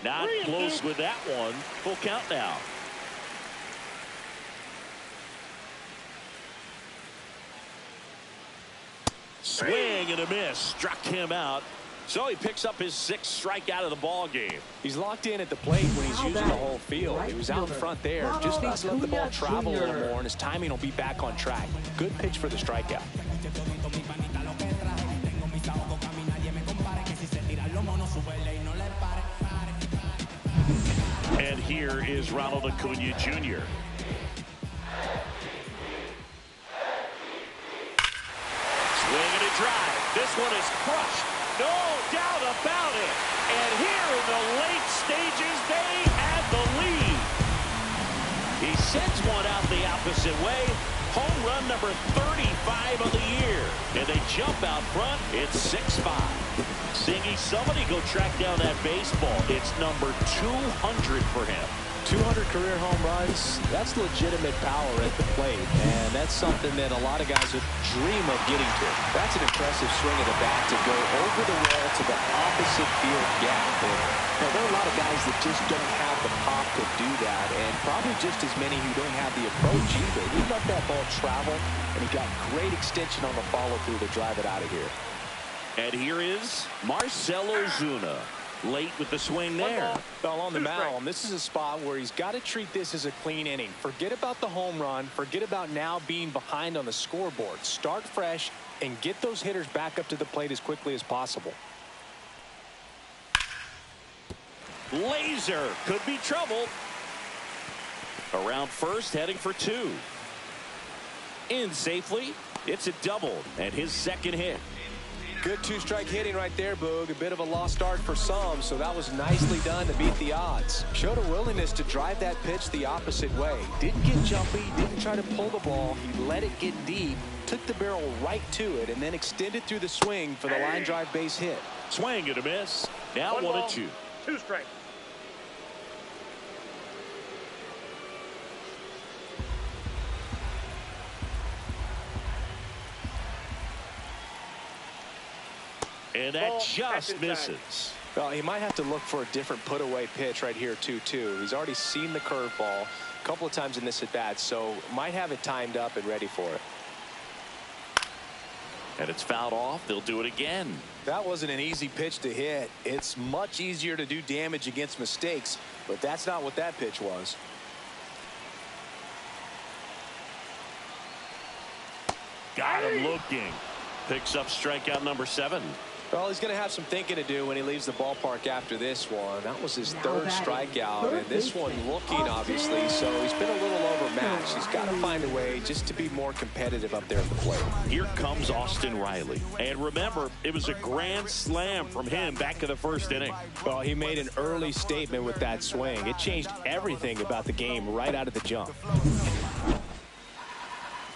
Not close with that one. Full count now. Swing and a miss. Struck him out. So he picks up his 6th strikeout of the ball game. He's locked in at the plate when he's using the whole field. He was out in front there. Just needs to let the ball travel a little more, and his timing will be back on track. Good pitch for the strikeout. And here is Ronald Acuna Jr. Swing and a drive. This one is crushed. No doubt about it. And here in the late stages, they had the lead. He sends one out the opposite way. Home run number 35 of the year. And they jump out front. It's 6-5. Singy, somebody go track down that baseball. It's number 200 for him. 200 career home runs. That's legitimate power at the plate, and that's something that a lot of guys would dream of getting to. That's an impressive swing of the bat to go over the wall to the opposite field gap. And, there are a lot of guys that just don't have the pop to do that, and probably just as many who don't have the approach either. He let that ball travel, and he got great extension on the follow-through to drive it out of here. And here is Marcell Ozuna. Late with the swing there. Well, on the mound, this is a spot where he's got to treat this as a clean inning. Forget about the home run. Forget about now being behind on the scoreboard. Start fresh and get those hitters back up to the plate as quickly as possible. Laser could be trouble. Around first, heading for 2. In safely. It's a double and his second hit. Good two-strike hitting right there, Boog. A bit of a lost start for some, so that was nicely done to beat the odds. Showed a willingness to drive that pitch the opposite way. Didn't get jumpy, didn't try to pull the ball. He let it get deep, took the barrel right to it, and then extended through the swing for the line drive base hit. Swing and a miss. Now 1-2. 2 strikes. And that just misses. Well, he might have to look for a different put-away pitch right here, 2-2. He's already seen the curveball a couple of times in this at-bat, so might have it timed up and ready for it. And it's fouled off. They'll do it again. That wasn't an easy pitch to hit. It's much easier to do damage against mistakes, but that's not what that pitch was. Got him looking. Picks up strikeout number 7. Well, he's going to have some thinking to do when he leaves the ballpark after this one. That was his third strikeout, and this one looking, obviously, so he's been a little overmatched. He's got to find a way just to be more competitive up there at the plate. Here comes Austin Riley. And remember, it was a grand slam from him back in the first inning. Well, he made an early statement with that swing. It changed everything about the game right out of the jump.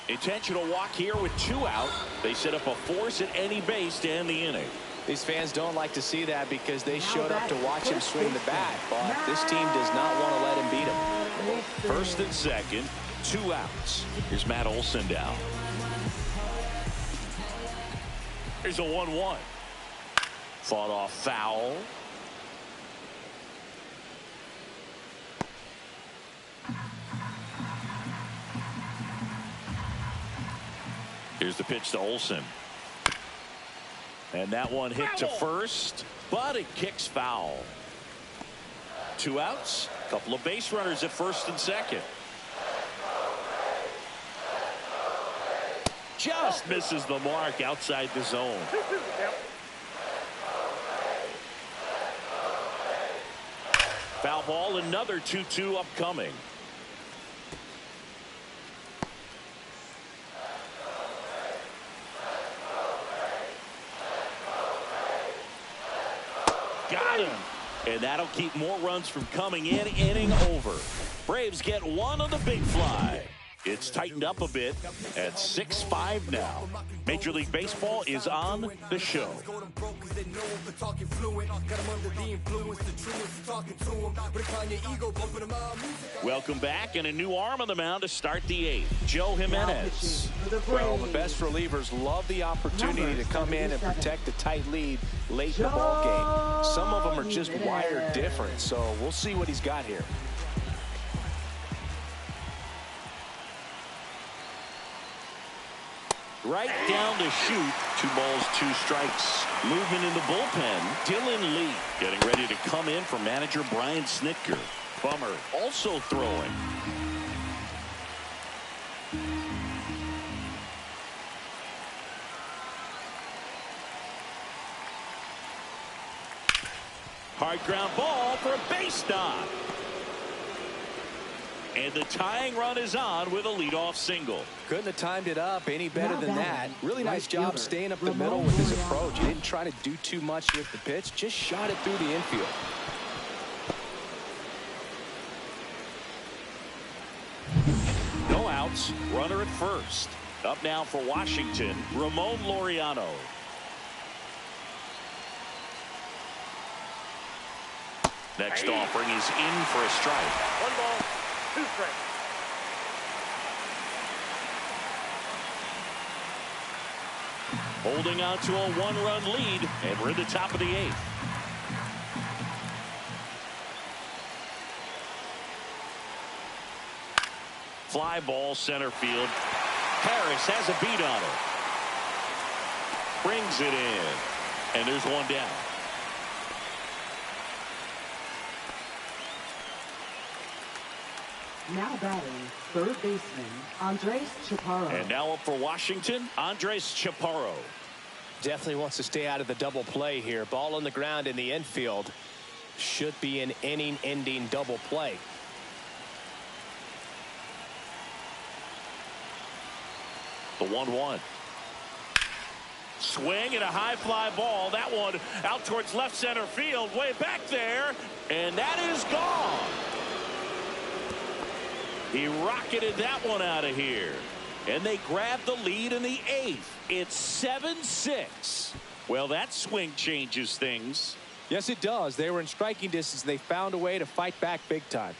Intentional walk here with 2 out. They set up a force at any base to end the inning. These fans don't like to see that because they showed up to watch him swing the bat, but this team does not want to let him beat him. First and second, 2 outs. Here's Matt Olson down. Here's a 1-1. Fought off foul. Here's the pitch to Olson. And that one hit to first, but it kicks foul. 2 outs, a couple of base runners at first and second. Just misses the mark outside the zone. Foul ball, another 2-2 upcoming. Got him. And that'll keep more runs from coming in. Inning over. Braves get one on the big fly. It's tightened up a bit at 6-5 now. Major League Baseball is on the show. Welcome back, and a new arm on the mound to start the 8th. Joe Jimenez. Well, the best relievers love the opportunity to come in and protect a tight lead late in the ball game. Some of them are just wired different, so we'll see what he's got here. Right down to shoot. 2 balls, 2 strikes. Movement in the bullpen. Dylan Lee getting ready to come in for manager Brian Snitker. Bummer also throwing. Hard ground ball for a base knock. And the tying run is on with a leadoff single. Couldn't have timed it up any better than that. Really nice job staying up the middle with his approach. He didn't try to do too much with the pitch, just shot it through the infield. No outs, runner at first. Up now for Washington, Ramon Laureano. Next offering is in for a strike. 1 ball, 2 strikes. Holding on to a 1-run lead, and we're at the top of the 8th. Fly ball center field. Harris has a beat on it. Brings it in. And there's one down. Now batting, third baseman, Andres Chaparro. And now up for Washington, Andres Chaparro. Definitely wants to stay out of the double play here. Ball on the ground in the infield. Should be an inning-ending double play. The 1-1. Swing and a high fly ball. That one out towards left center field, way back there, and that is gone. He rocketed that one out of here, and they grabbed the lead in the 8th. It's 7-6. Well, that swing changes things. Yes, it does. They were in striking distance. They found a way to fight back big time.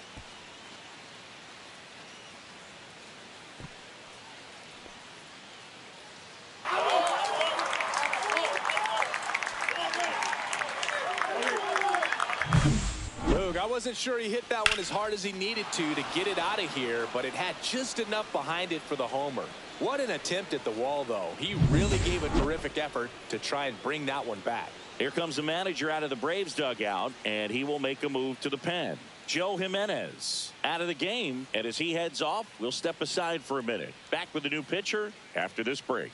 I wasn't sure he hit that one as hard as he needed to get it out of here, but it had just enough behind it for the homer. What an attempt at the wall, though. He really gave a terrific effort to try and bring that one back. Here comes the manager out of the Braves dugout, and he will make a move to the pen. Joe Jimenez out of the game, and as he heads off, we'll step aside for a minute. Back with the new pitcher after this break.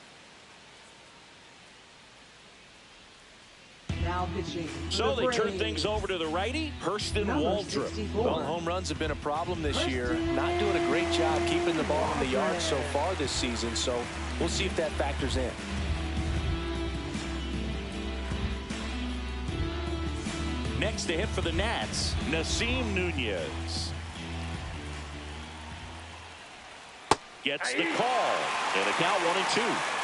Now pitching. So they turn things over to the righty, Hurston Waldrop. Well, home runs have been a problem this year. Not doing a great job keeping the ball in the yard so far this season, so we'll see if that factors in. Next to hit for the Nats, Nasim Nunez. Gets the call, and a count 1-2.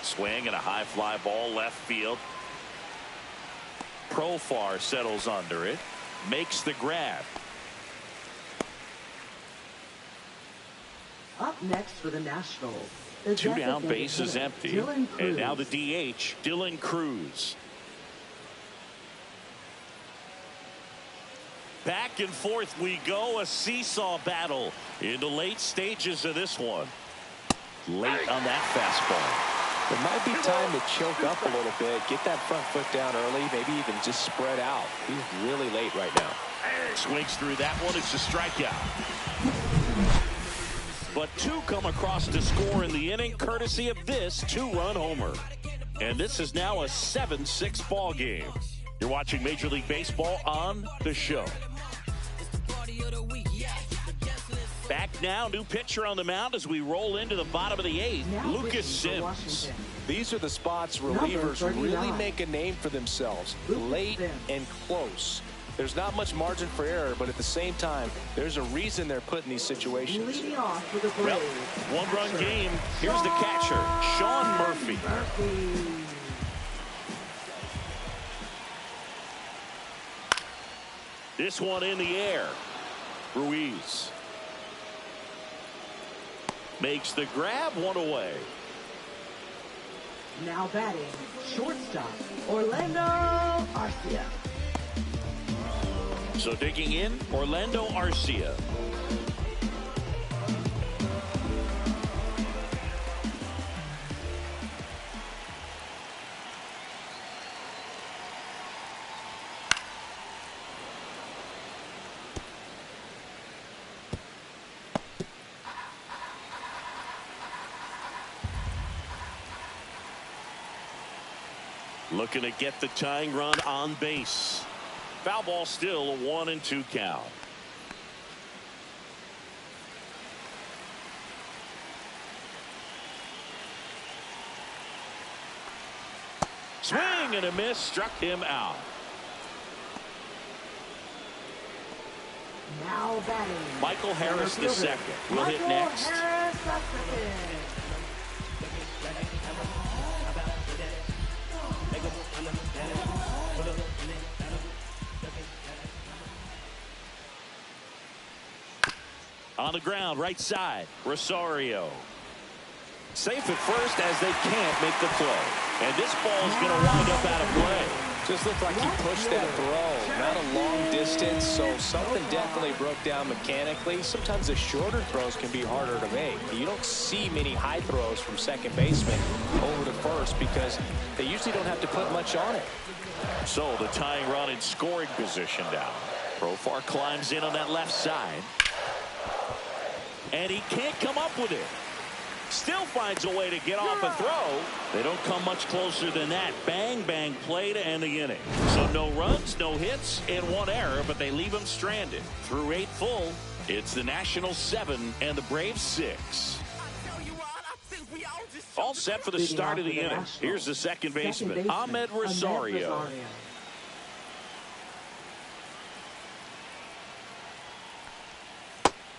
Swing and a high fly ball left field. Profar settles under it, makes the grab. Up next for the Nationals. The 2 down, designated base is hitter, empty. Dylan Cruz. And now the DH, Dylan Cruz. Back and forth we go, a seesaw battle in the late stages of this one. Late on that fastball. It might be time to choke up a little bit, get that front foot down early, maybe even just spread out. He's really late right now. Swings through that one. It's a strikeout. But 2 come across to score in the inning, courtesy of this 2-run homer. And this is now a 7-6 ball game. You're watching Major League Baseball on the show. Back now, new pitcher on the mound as we roll into the bottom of the 8th. Now Lucas Sims. These are the spots relievers really make a name for themselves. Late and close. There's not much margin for error, but at the same time, there's a reason they're put in these situations. Leading off for the Well, Braves. 1-run game. Here's the catcher, Sean Murphy. This one in the air. Ruiz makes the grab, 1 away. Now batting, shortstop, Orlando Arcia. So digging in, Orlando Arcia. Looking to get the tying run on base. Foul ball, still a 1-2 count. Swing and a miss, struck him out. Now batting, Michael Harris the second will hit next. Harris, the second. On the ground, right side, Rosario. Safe at first as they can't make the play. And this ball is going to wind up out of play. Just looked like he pushed that throw. Not a long distance, so something definitely broke down mechanically. Sometimes the shorter throws can be harder to make. You don't see many high throws from second baseman over to first because they usually don't have to put much on it. So the tying run in scoring position now. Profar climbs in on that left side. And he can't come up with it. Still finds a way to get off a throw. They don't come much closer than that. Bang, bang play to end the inning. So no runs, no hits, and one error, but they leave him stranded. Through 8 full, it's the Nationals 7 and the Braves 6. All set for the start of the inning. Here's the second baseman, Ahmed Rosario.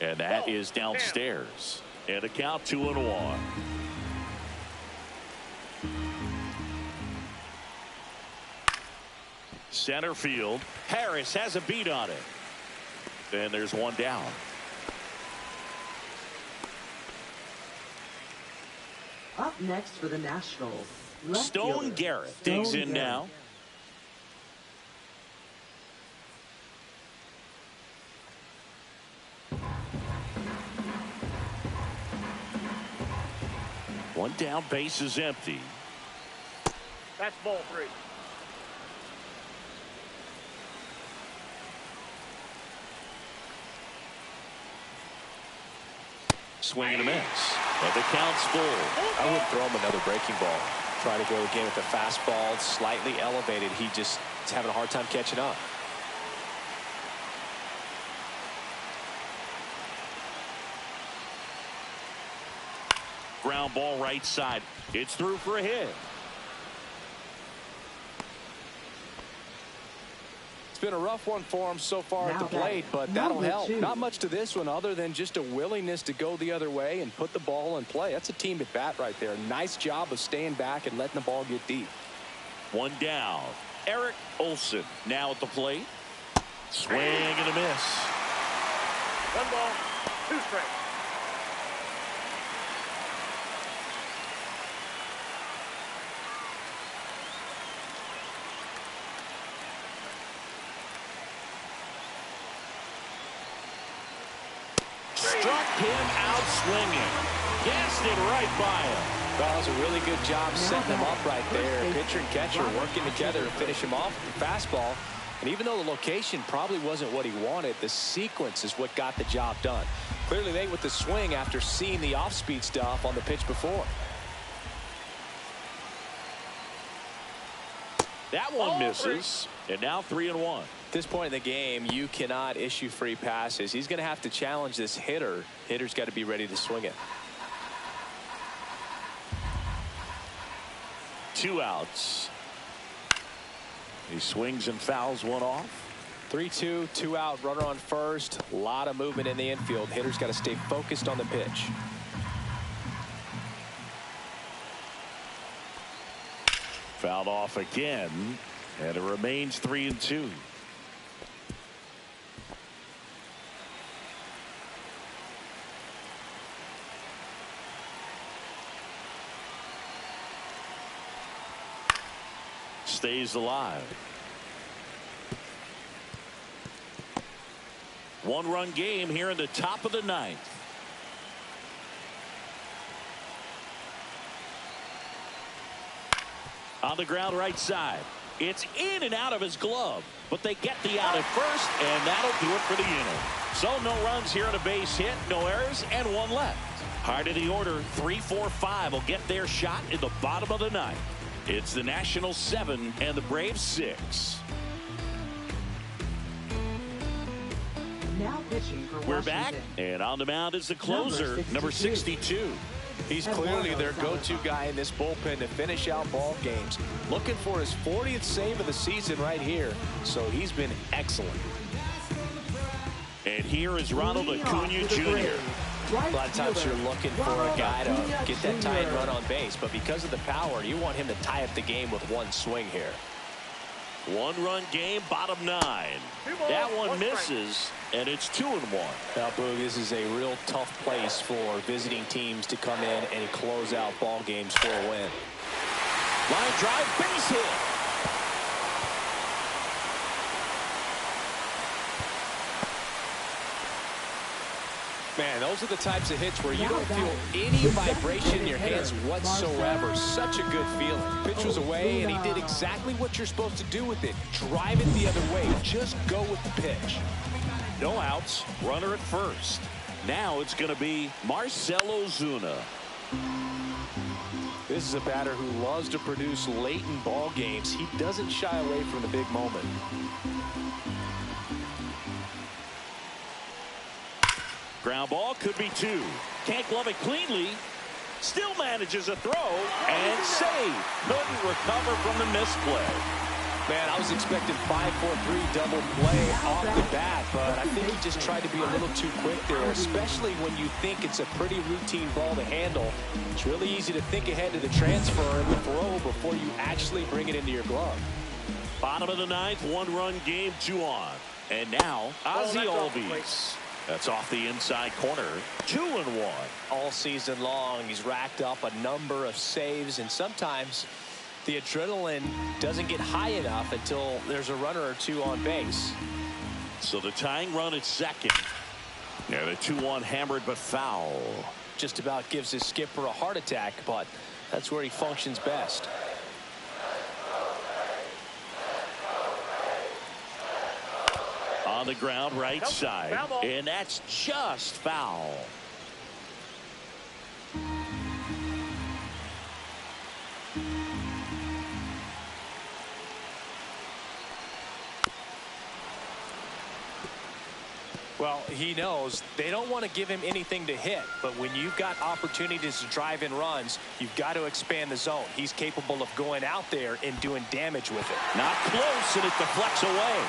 And that is downstairs. And a count 2-1. Center field. Harris has a beat on it. And there's one down. Up next for the Nationals, Stone Garrett digs in now. One down, base is empty. That's ball 3. Swing and a miss. And the count's full. I wouldn't throw him another breaking ball. Try to go again with the fastball slightly elevated. He just is having a hard time catching up. Ground ball right side. It's through for a hit. It's been a rough one for him so far at the plate, but that'll help. Not much to this one other than just a willingness to go the other way and put the ball in play. That's a team at bat right there. Nice job of staying back and letting the ball get deep. One down. Eric Olson now at the plate. Swing and a miss. 1 ball, 2 strikes. Struck him out swinging. Gassed it right by him. Well, it was a really good job setting him up right there. Pitcher and catcher working together to finish him off with the fastball. And even though the location probably wasn't what he wanted, the sequence is what got the job done. Clearly late with the swing after seeing the off-speed stuff on the pitch before. That one misses. And now 3-1. At this point in the game, you cannot issue free passes. He's going to have to challenge this hitter. Hitter's got to be ready to swing it. 2 outs. He swings and fouls one off. 3-2, 2 out, runner on first. A lot of movement in the infield. Hitter's got to stay focused on the pitch. Fouled off again. And it remains 3-2. Stays alive. 1-run game here in the top of the 9th. On the ground right side. It's in and out of his glove, but they get the out at first, and that'll do it for the inning. So no runs here on a base hit, no errors, and 1 left. Heart of the order, 3, 4, 5 will get their shot in the bottom of the 9th. It's the Nationals 7 and the Braves 6. Now pitching for We're back, and on the mound is the closer, number 62. He's clearly their go-to guy in this bullpen to finish out ball games. Looking for his 40th save of the season right here, so he's been excellent. And here is Ronald Acuna Jr. A lot of times you're looking for a guy to get that tying run on base, but because of the power, you want him to tie up the game with 1 swing here. 1-run game, bottom 9. That one misses, and it's 2-1. Now, Boog, this is a real tough place for visiting teams to come in and close out ball games for a win. Line drive, base hit. Man, those are the types of hits where you don't feel any vibration in your hands whatsoever. Such a good feeling. Pitch was away, and he did exactly what you're supposed to do with it. Drive it the other way. Just go with the pitch. No outs. Runner at first. Now it's going to be Marcell Ozuna. This is a batter who loves to produce late in ball games. He doesn't shy away from the big moment. Ground ball could be 2. Can't glove it cleanly. Still manages a throw and save. Couldn't recover from the misplay. Man, I was expecting 5-4-3 double play off the bat, but I think he just tried to be a little too quick there, especially when you think it's a pretty routine ball to handle. It's really easy to think ahead to the transfer and the throw before you actually bring it into your glove. Bottom of the 9th, 1-run game, 2 on. And now, Ozzie Albies. That's off the inside corner. 2-1. All season long, he's racked up a number of saves, and sometimes the adrenaline doesn't get high enough until there's a runner or 2 on base. So the tying run at second. Yeah, the 2-1 hammered but foul. Just about gives his skipper a heart attack, but that's where he functions best. On the ground, right side. And that's just foul. Well, he knows they don't want to give him anything to hit, but when you've got opportunities to drive in runs, you've got to expand the zone. He's capable of going out there and doing damage with it. Not close, and it deflects away.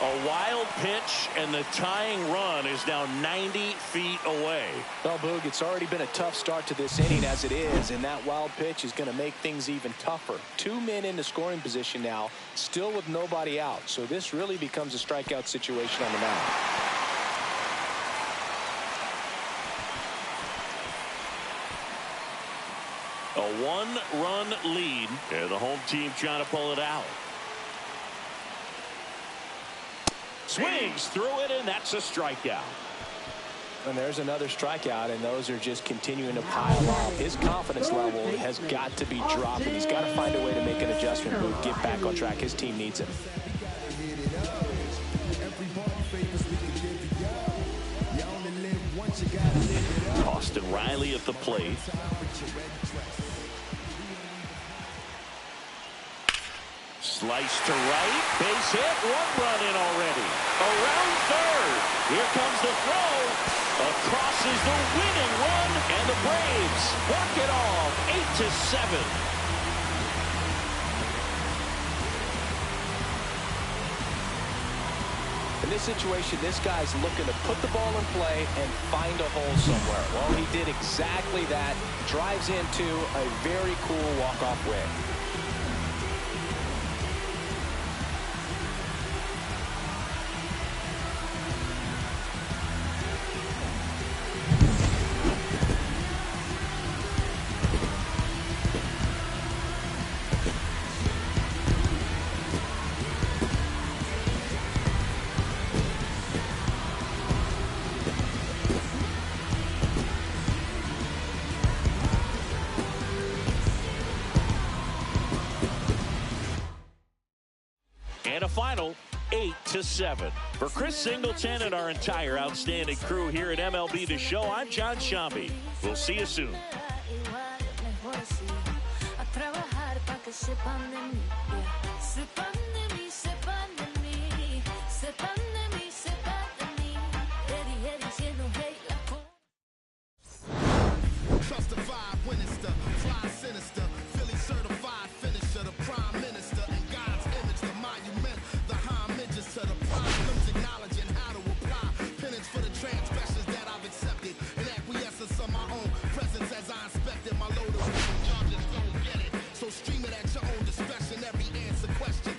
A wild pitch, and the tying run is now 90 feet away. Well, Boog, it's already been a tough start to this inning as it is, and that wild pitch is going to make things even tougher. 2 men in the scoring position now, still with nobody out. So this really becomes a strikeout situation on the mound. A 1-run lead, and the home team trying to pull it out. Swings through it, and that's a strikeout. And there's another strikeout, and those are just continuing to pile up. His confidence level has got to be dropping. He's got to find a way to make an adjustment move, get back on track. His team needs him. Austin Riley at the plate. Slice to right, base hit, 1 run in already. Around third, here comes the throw. Across is the winning run, and the Braves walk it off, 8-7. In this situation, this guy's looking to put the ball in play and find a hole somewhere. Well, he did exactly that. Drives into a very cool walk-off win. And a final 8-7. For Chris Singleton and our entire outstanding crew here at MLB The Show, I'm John Shambi. We'll see you soon. Trust the vibe when it's the fly sinister, Philly certified finisher, the prime minister, in God's image, the monument, the homages to the problems, acknowledging how to apply penance for the transgressions that I've accepted, and acquiescence of my own presence as I inspected my load of charges. Don't get it, so stream it at your own discretion. Every answer question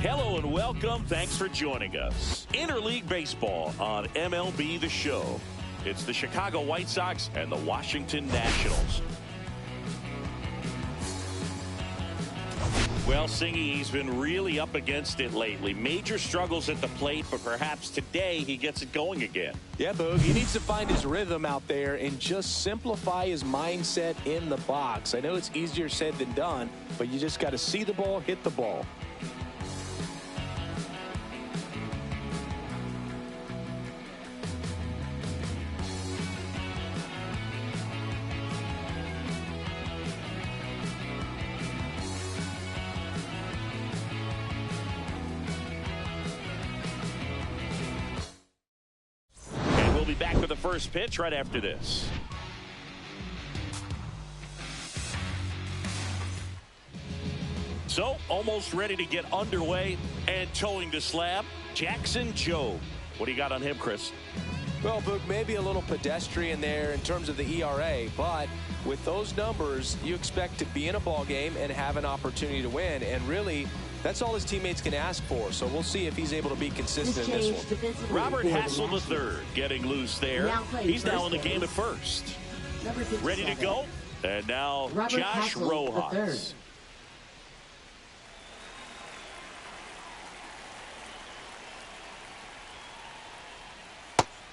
Hello and welcome. Thanks for joining us. Interleague Baseball on MLB The Show. It's the Chicago White Sox and the Washington Nationals. Well, Singy, he's been really up against it lately. Major struggles at the plate, but perhaps today he gets it going again. Yeah, Boog, he needs to find his rhythm out there and just simplify his mindset in the box. I know it's easier said than done, but you just got to see the ball, hit the ball. Back with the first pitch right after this. So almost ready to get underway and towing the slab, Jackson Jobe. What do you got on him, Chris? Well, Boog, maybe a little pedestrian there in terms of the ERA, but with those numbers, you expect to be in a ball game and have an opportunity to win, and really that's all his teammates can ask for. So we'll see if he's able to be consistent in this one. Robert Hassel III getting loose there. He's now in the game at first. Ready to go. And now Josh Rojas.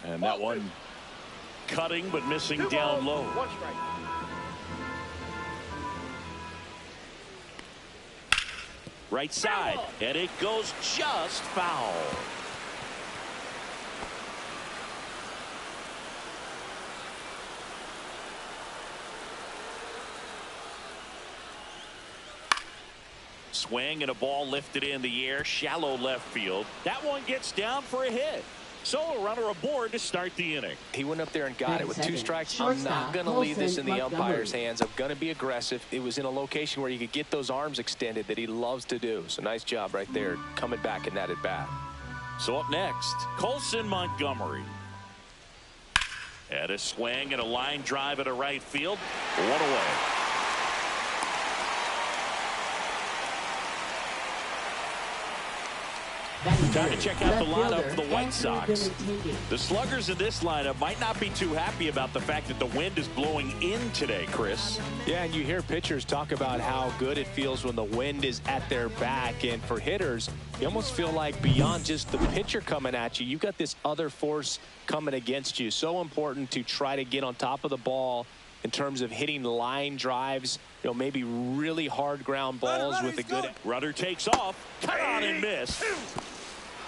And that one cutting but missing down low. One strike. Right side, and it goes just foul. Swing and a ball lifted in the air, shallow left field. That one gets down for a hit. So a runner aboard to start the inning. He went up there and got it with 2 strikes. I'm not going to leave this in the umpire's hands. I'm going to be aggressive. It was in a location where you could get those arms extended that he loves to do. So nice job right there coming back in that at bat. So up next, Colson Montgomery. And a swing and a line drive at a right field. One away. Time to check out the lineup for the White Sox. The sluggers in this lineup might not be too happy about the fact that the wind is blowing in today, Chris. Yeah, and you hear pitchers talk about how good it feels when the wind is at their back. And for hitters, you almost feel like beyond just the pitcher coming at you, you've got this other force coming against you. So important to try to get on top of the ball in terms of hitting line drives, you know, maybe really hard ground balls with a good... Runner takes off, cut on and miss.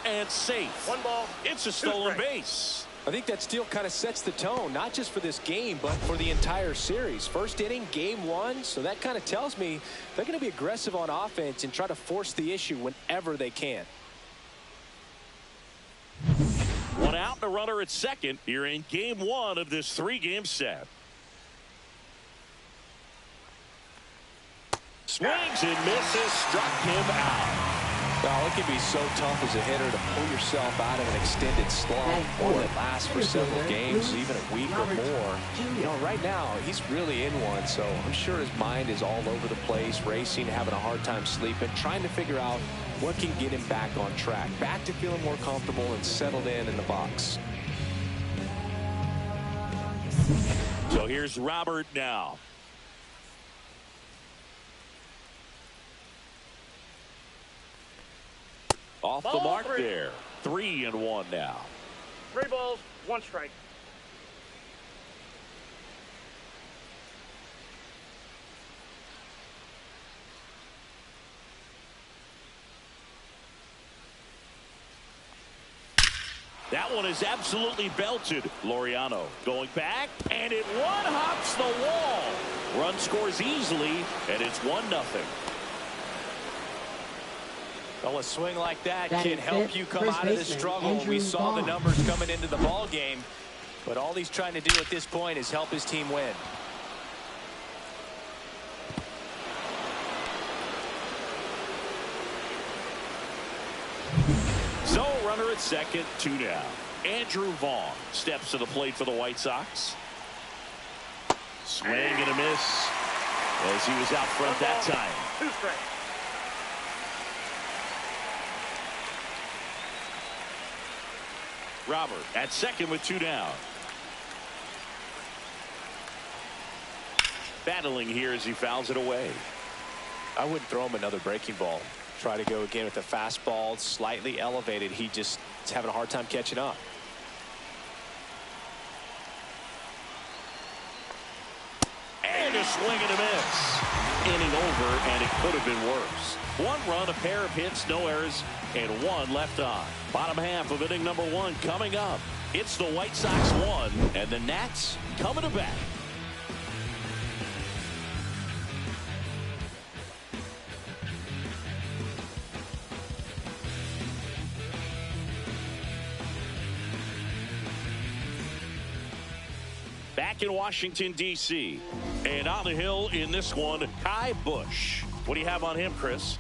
And safe. One ball. It's a stolen base. I think that steal kind of sets the tone, not just for this game, but for the entire series. First inning, game 1, so that kind of tells me they're going to be aggressive on offense and try to force the issue whenever they can. One out and a runner at second here in game 1 of this 3-game set. Swings and misses, struck him out. Well, it can be so tough as a hitter to pull yourself out of an extended slump, one that lasts for several games, even a week or more. You know, right now, he's really in one, so I'm sure his mind is all over the place, racing, having a hard time sleeping, trying to figure out what can get him back on track, back to feeling more comfortable and settled in the box. So here's Robert now. Off the mark there. 3-1 now. 3 balls, 1 strike. That one is absolutely belted. Laureano going back, and it one-hops the wall. Run scores easily, and it's 1-0. Well, a swing like that can help you come out of this struggle. We saw the numbers coming into the ball game, but all he's trying to do at this point is help his team win. So, runner at second, 2 down. Andrew Vaughn steps to the plate for the White Sox. Swing and a miss as he was out front that time. 2 strikes. Robert at second with 2 down. Battling here as he fouls it away. I wouldn't throw him another breaking ball. Try to go again with a fastball slightly elevated. He just is having a hard time catching up. And a swing and a miss. Inning over, and it could have been worse. 1 run, a pair of hits, no errors, and 1 left on. Bottom half of inning number 1 coming up. It's the White Sox 1, and the Nats coming to bat. Back in Washington, D.C. And on the hill in this one, Kai Busch. What do you have on him, Chris?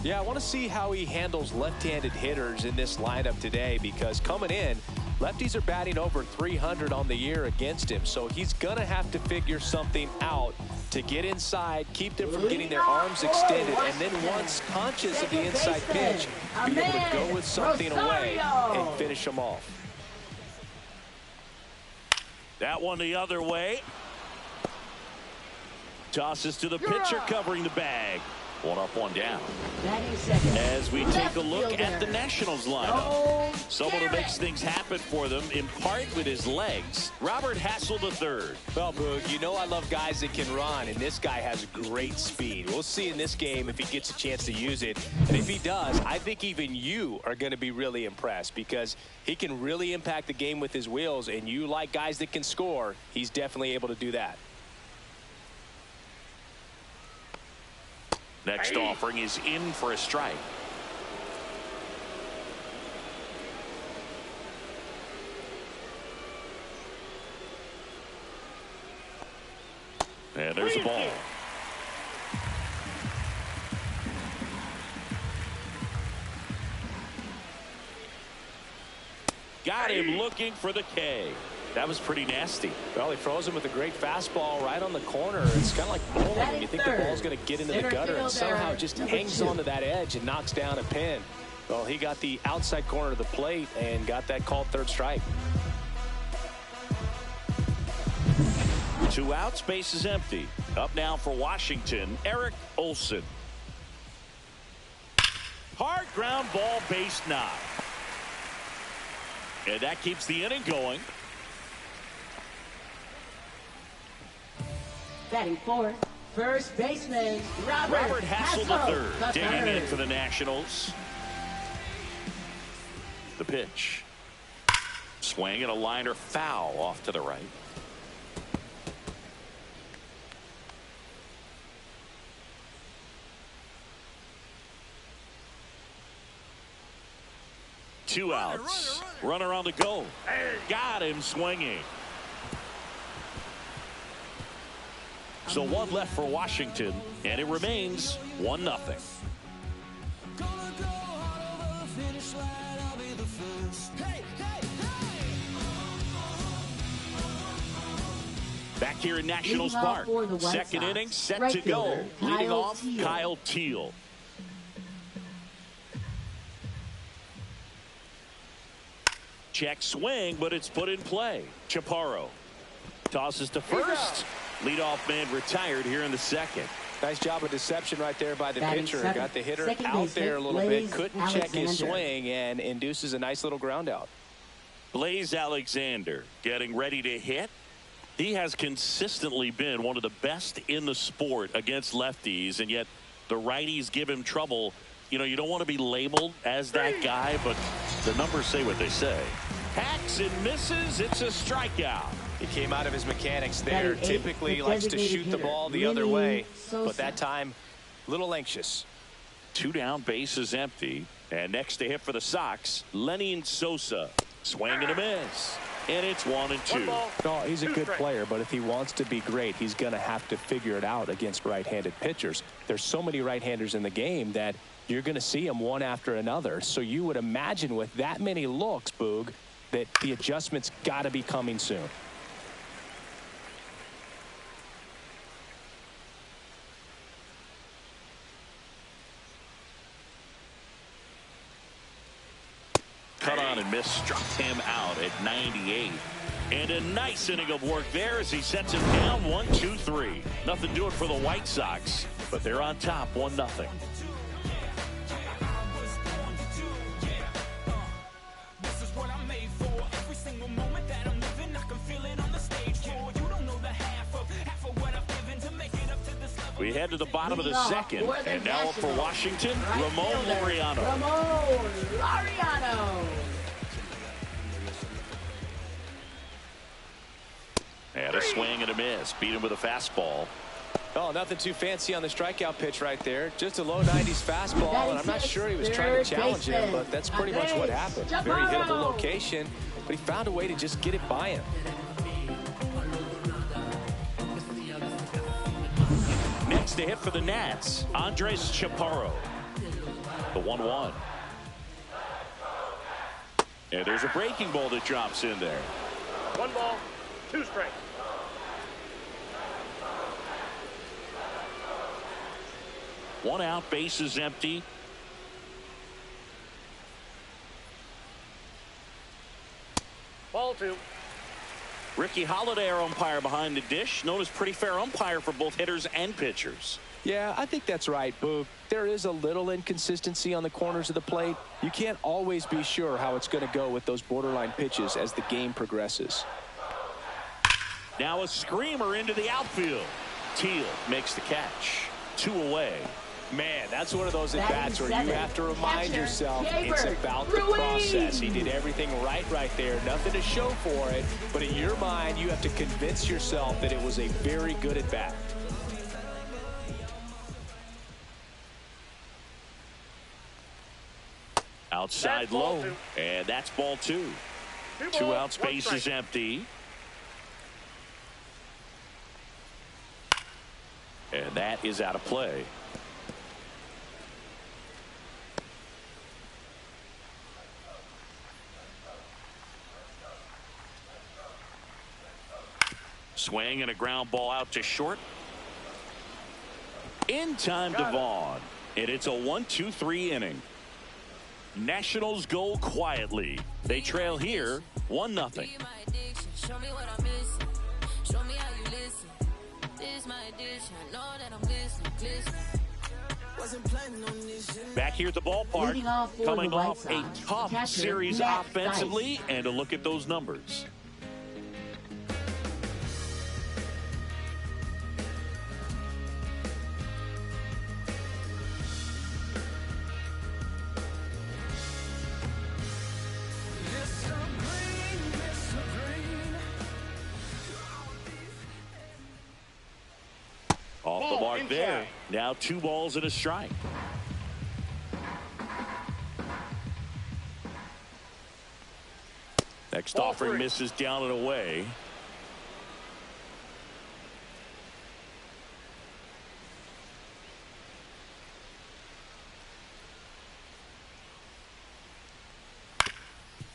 Yeah, I want to see how he handles left-handed hitters in this lineup today, because coming in, lefties are batting over 300 on the year against him. So he's going to have to figure something out to get inside, keep them from getting their arms extended, and then once conscious of the inside pitch, be able to go with something away and finish them off. That one the other way. Tosses to the pitcher covering the bag. 1 up, 1 down. As we take a look at the Nationals lineup. Someone who makes things happen for them, in part with his legs, Robert Hassel III. Well, Boog, you know I love guys that can run, and this guy has great speed. We'll see in this game if he gets a chance to use it. And if he does, I think even you are going to be really impressed, because he can really impact the game with his wheels, and you like guys that can score. He's definitely able to do that. Next offering is in for a strike. And there's the ball. Got him looking for the K. That was pretty nasty. Well, he froze him with a great fastball right on the corner. It's kind of like bowling when you think the ball's going to get into the gutter, and somehow it just hangs onto that edge and knocks down a pin. Well, he got the outside corner of the plate and got that called 3rd strike. 2 outs, base is empty. Up now for Washington, Eric Olson. Hard ground ball, base knock. And that keeps the inning going. Batting 4th, first baseman, Robert Hassel III digging in for the Nationals. The pitch. Swing and a liner foul off to the right. Two outs. Runner on the go. Got him swinging. So 1 left for Washington, and it remains 1-0. Back here in Nationals Park. Second inning set to go. Leading off, Kyle Teal. Check swing, but it's put in play. Chaparro tosses to first. Leadoff man retired here in the second. Nice job of deception right there by the pitcher. Got the hitter out there a little bit. Couldn't check his swing and induces a nice little ground out. Blaze Alexander getting ready to hit. He has consistently been one of the best in the sport against lefties, and yet the righties give him trouble. You know, you don't want to be labeled as that guy, but the numbers say what they say. Hacks and misses. It's a strikeout. He came out of his mechanics there. Typically likes to shoot the ball the other way, but that time, a little anxious. 2 down, bases empty. And next to hit for the Sox, Lenny Sosa. Swing and a miss. And it's 1-2. No, he's a good player, but if he wants to be great, he's going to have to figure it out against right-handed pitchers. There's so many right-handers in the game that you're going to see them one after another. So you would imagine with that many looks, Boog, that the adjustment's got to be coming soon. Cut on and miss, struck him out at 98. And a nice inning of work there as he sets him down 1-2-3. Nothing doing for the White Sox, but they're on top 1-0. We head to the bottom of the second, and now up for Washington, Ramon Laureano. Ramon Laureano. And a swing and a miss. Beat him with a fastball. Oh, nothing too fancy on the strikeout pitch right there. Just a low 90s fastball, and I'm not sure he was trying to challenge him, but that's pretty much what happened. Very hittable location, but he found a way to just get it by him. Next to hit for the Nats, Andres Chaparro. The 1-1. And there's a breaking ball that drops in there. 1 ball, 2 strikes. One out, bases empty. Ball 2. Ricky Holiday, our umpire behind the dish, known as pretty fair umpire for both hitters and pitchers. Yeah, I think that's right, Boog. There is a little inconsistency on the corners of the plate. You can't always be sure how it's going to go with those borderline pitches as the game progresses. Now a screamer into the outfield. Teal makes the catch. 2 away. Man, that's one of those at-bats where you have to remind yourself it's about the Ruiz. process. He did everything right there. Nothing to show for it. But in your mind, you have to convince yourself that it was a very good at-bat. Outside low. And that's ball 2. 2 outs, base is empty. And that is out of play. Swing and a ground ball out to short. In time to Vaughn. And it's a 1-2-3 inning. Nationals go quietly. They trail here 1-0. Back here at the ballpark, coming off a tough series offensively, and a look at those numbers. Off the mark there. Now 2 balls and a strike. Next offering misses down and away.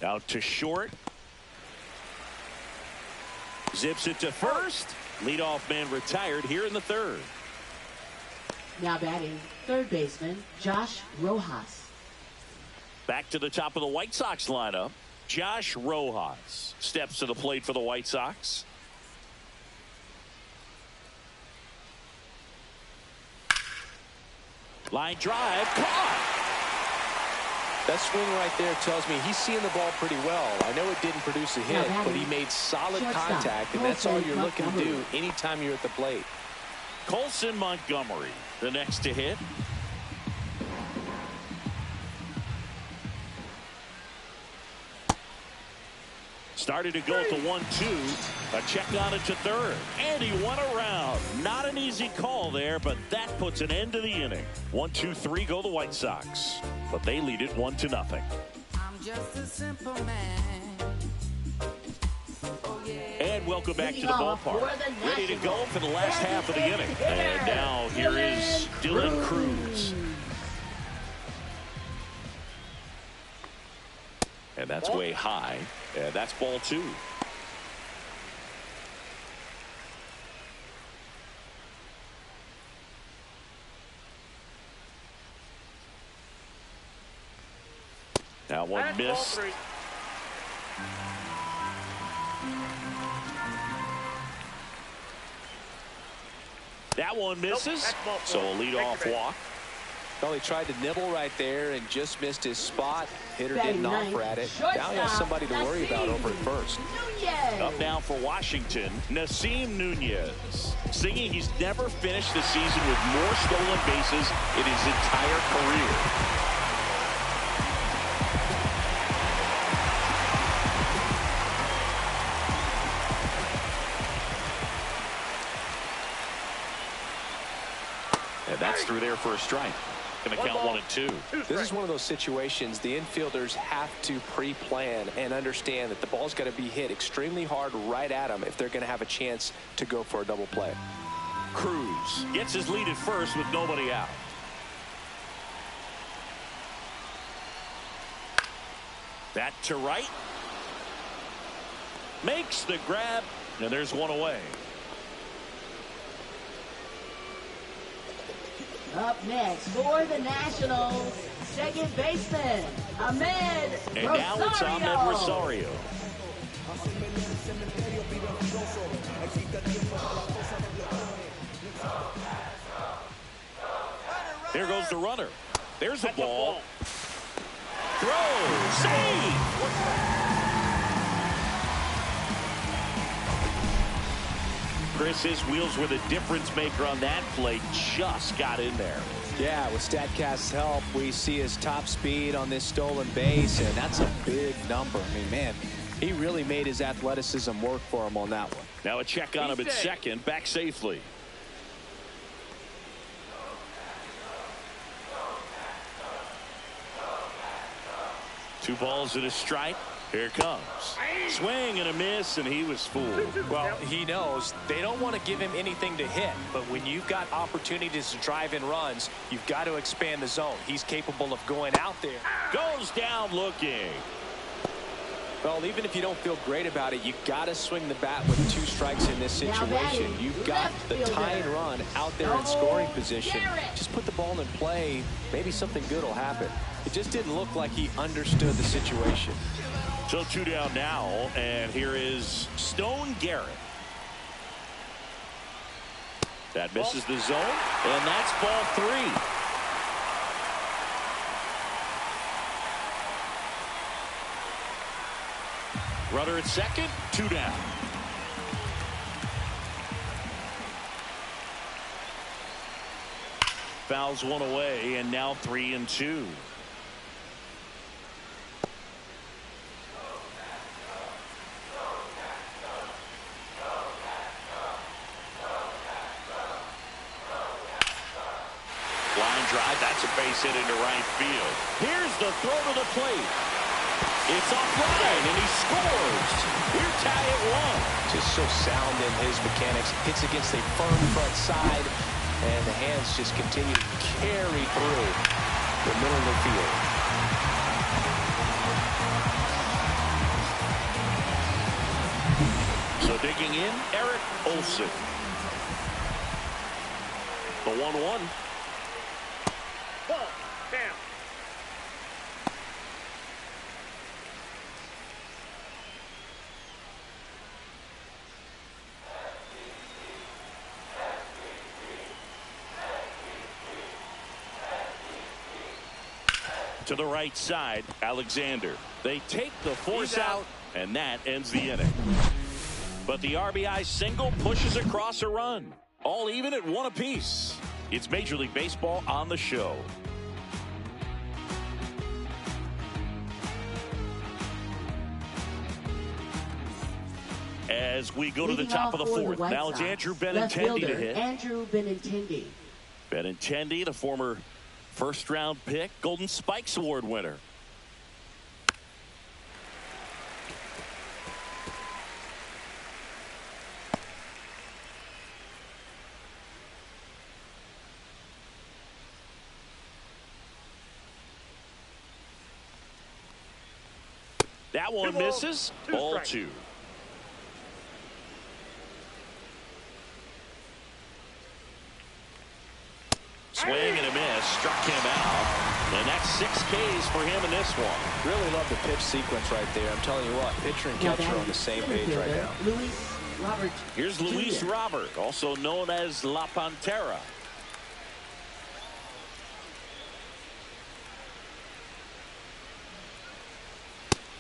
Out to short. Zips it to first. Leadoff man retired here in the 3rd. Now batting, third baseman, Josh Rojas. Back to the top of the White Sox lineup. Josh Rojas steps to the plate for the White Sox. Line drive, caught. That swing right there tells me he's seeing the ball pretty well. I know it didn't produce a hit, but he made solid contact, and that's all you're looking to do anytime you're at the plate. Colson Montgomery, the next to hit. Started to go at the 1-2. A check on it to third. And he went around. Not an easy call there, but that puts an end to the inning. 1-2-3 go the White Sox. But they lead it 1-0. I'm just a simple man. Oh, yeah. And welcome back to the ballpark. Ready to go for the last half of the inning. And now here is Dylan Cruz. And that's way high. And that's ball 2. Now one That's missed. ball 3. That one misses. That's ball 4. So a leadoff walk. Well, he tried to nibble right there and just missed his spot. Hitter didn't offer at it. Now he has somebody to worry about over at first. Up now for Washington, Nasim Nunez. Singing he's never finished the season with more stolen bases in his entire career. And that's through there for a strike. Going to count 1-2. This is one of those situations the infielders have to pre-plan and understand that the ball's got to be hit extremely hard right at them if they're going to have a chance to go for a double play. Cruz gets his lead at first with nobody out. That to right. Makes the grab. And there's one away. Up next for the Nationals, second baseman, Ahmed And Rosario. now it's Ahmed Rosario. Here goes the runner. There's the ball. Throw. Save. Chris, his wheels were the difference maker on that play. Just got in there. Yeah, with StatCast's help, we see his top speed on this stolen base, and that's a big number. I mean, man, he really made his athleticism work for him on that one. Now a check on him at second, back safely. Two balls and a strike. Here it comes. Swing and a miss, and he was fooled. Well, he knows they don't want to give him anything to hit, but when you've got opportunities to drive in runs, you've got to expand the zone. He's capable of going out there. Goes down looking. Well, even if you don't feel great about it, you got to swing the bat with 2 strikes in this situation. You've got the tying run out there in scoring position. Just put the ball in play. Maybe something good will happen. It just didn't look like he understood the situation. So 2 down now, and here is Stone Garrett. That misses the zone, and that's ball 3. Runner at second, 2 down. Fouls one away, and now 3-2. Line drive, that's a base hit into right field. Here's the throw to the plate. It's offline, and he scores. We're tied at 1. Just so sound in his mechanics. Hits against a firm front side, and the hands just continue to carry through the middle of the field. So digging in, Eric Olson. The 1-1. Ball. Down. To the right side, Alexander. They take the force out, and that ends the inning. But the RBI single pushes across a run. All even at 1 apiece. It's Major League Baseball on the show. as we go to the Leading top off of the for the fourth. White Now it's Sox, Andrew left Benintendi to fielder hit. Andrew Benintendi. Benintendi, the former first-round pick, Golden Spikes Award winner. That one misses. Ball two. Swing and a miss. Struck him out. And that's 6 Ks for him in this one. Really love the pitch sequence right there. I'm telling you what, pitcher and catcher are on the same page right now. Luis Robert. Here's Luis Jr. Robert, also known as La Pantera.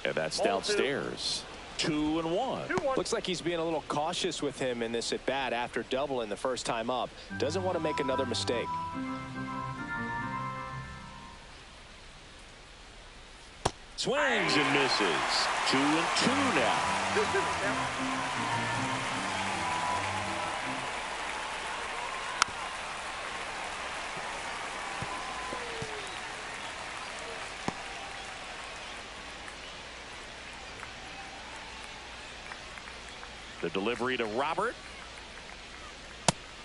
And that's downstairs. 2-1. Looks like he's being a little cautious with him in this at bat after doubling the first time up. Doesn't want to make another mistake. Swings and misses. 2-2 now. The delivery to Robert.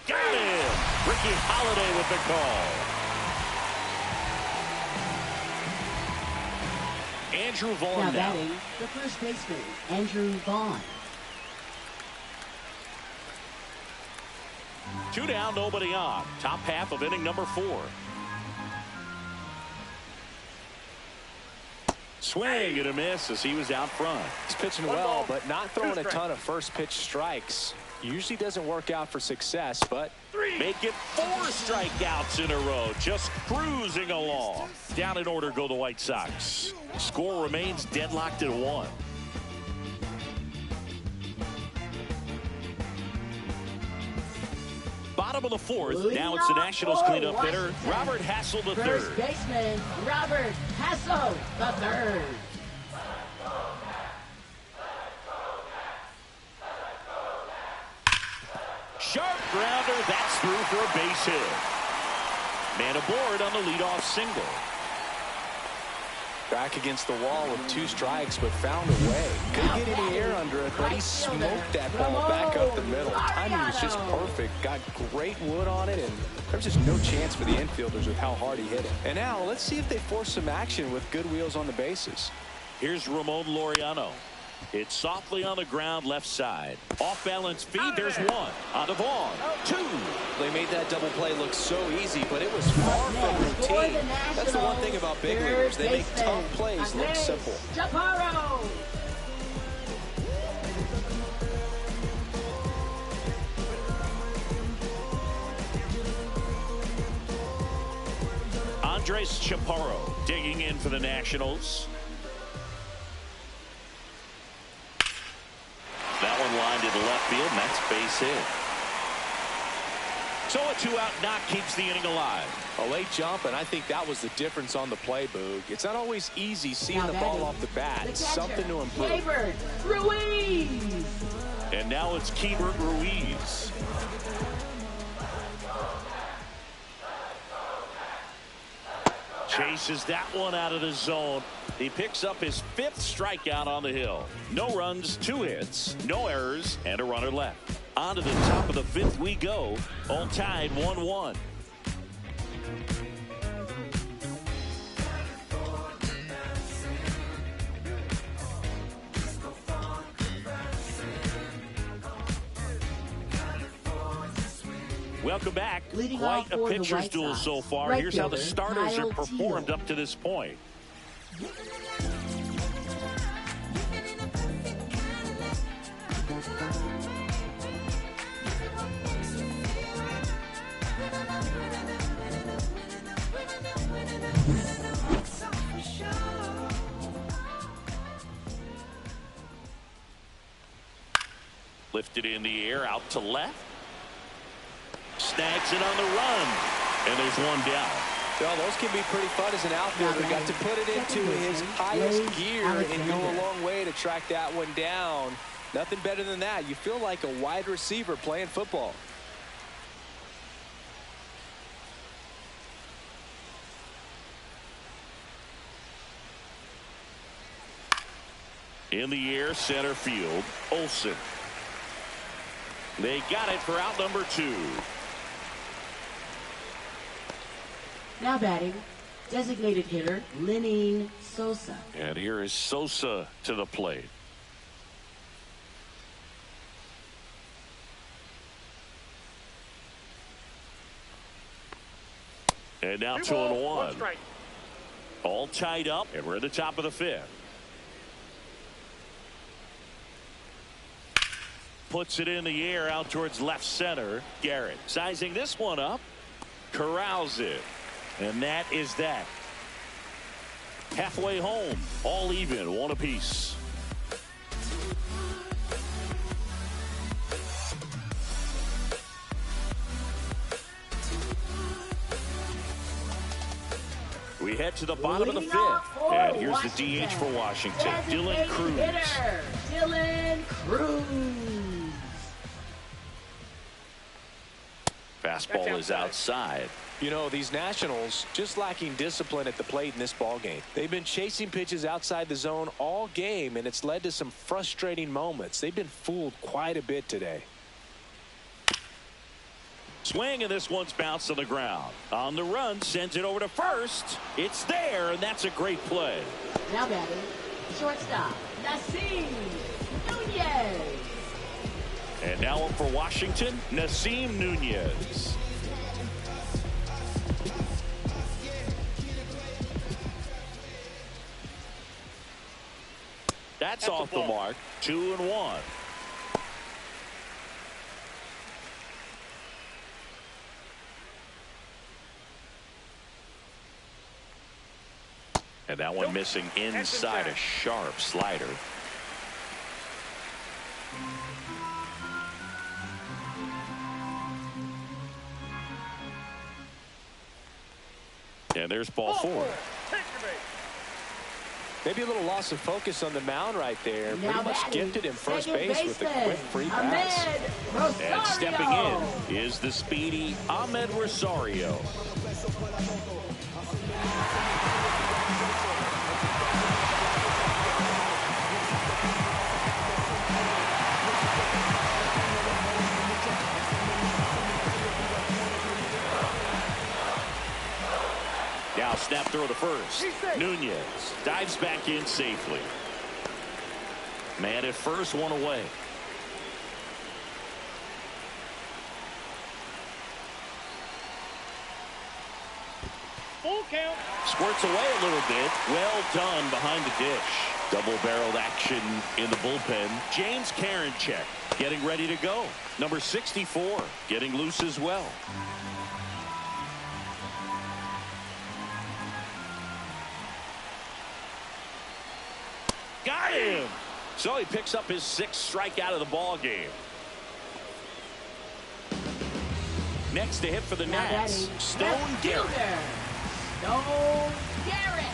Got him! Ricky Holiday with the call. Andrew Vaughn Now now. batting, the first baseman, Andrew Vaughn. 2 down, nobody on. Top half of inning number 4. Swing and a miss as he was out front. He's pitching well, but not throwing a ton of first pitch strikes. Usually doesn't work out for success, but make it 4 strikeouts in a row. Just cruising along. Down in order go the White Sox. Score remains deadlocked at 1. Bottom of the 4th. Now it's the Nationals cleanup hitter, Robert Hassel III. First baseman, Robert Hassel III. Sharp grounder. That's through for a base hit. Man aboard on the leadoff single. Back against the wall with 2 strikes, but found a way. Couldn't get any air under it, but he smoked that ball back up the middle. Timing was just perfect. Got great wood on it, and there's just no chance for the infielders with how hard he hit it. And now let's see if they force some action with good wheels on the bases. Here's Ramon Laureano. It's softly on the ground left side. Off balance feed. There's 1. On to Vaughn. 2. They made that double play look so easy, but it was far from routine. That's the one thing about big leaguers. They make tough plays look simple. Chaparro. Andres Chaparro digging in for the Nationals. That one lined into left field, and that's base hit. So a 2-out knock keeps the inning alive. A late jump, and I think that was the difference on the play, Boog. It's not always easy seeing the ball off the bat. It's something to improve. Keibert Ruiz. And now it's Keibert Ruiz. Chases that one out of the zone. He picks up his 5th strikeout on the hill. No runs, 2 hits, no errors, and a runner left. On to the top of the 5th we go. All tied 1-1. Welcome back. Leading Quite off a for the pitcher's White duel Sox. so far. Right Here's how the fielder, starters Kyle have performed Teel. up to this point. Lifted in the air, out to left. Snags it on the run. And there's 1 down. Well, those can be pretty fun as an outfielder. Got to put it into his highest gear and go a long way to track that one down. Nothing better than that. You feel like a wide receiver playing football. In the air, center field, Olsen. They got it for out number 2. Now batting, designated hitter, Lenny Sosa. And here is Sosa to the plate. And now 2-1. All tied up, and we're at the top of the 5th. Puts it in the air out towards left center. Garrett sizing this one up. Corrals it. And that is that. Halfway home. All even. One apiece. We head to the bottom of the 5th. And here's the DH for Washington. Dylan Cruz. Dylan Cruz. Fastball is outside. You know, these Nationals just lacking discipline at the plate in this ball game. They've been chasing pitches outside the zone all game, and it's led to some frustrating moments. They've been fooled quite a bit today. Swing, and this one's bounced on the ground. On the run, sends it over to first. It's there, and that's a great play. Now batting, shortstop, Nasim Nunez. And now up for Washington, Nasim Nunez. That's off the mark. 2-1. And that one missing inside, a sharp slider. And there's ball 4. Maybe a little loss of focus on the mound right there. Pretty much gifted him first base with a quick free pass. And stepping in is the speedy Ahmed Rosario. Now snap throw to first. Nunez dives back in safely. Man at first, one away. Full count. Squirts away a little bit. Well done behind the dish. Double-barreled action in the bullpen. James Karinchak getting ready to go. Number 64 getting loose as well. Got him. So he picks up his 6th strikeout of the ball game. Next to hit for the Nats, Stone Garrett. Stone Garrett.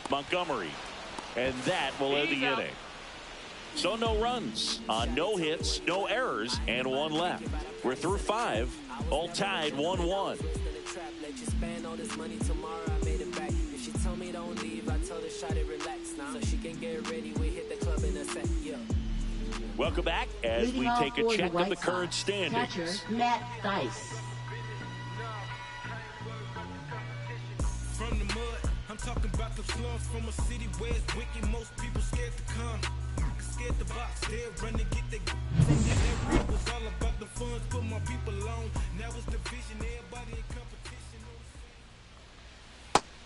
Montgomery. And that will end the inning. So no runs on no hits, no errors, and 1 left. We're through 5, all tied 1-1. Welcome back as we take a check of the current standings. Catcher Matt Dice. From the mud, I'm talking about the slums from a city where it's wicked. Most people scared to come. Scared to box, they're running, get the that real was all about the funds, put my people on. Now it's division, everybody in competition.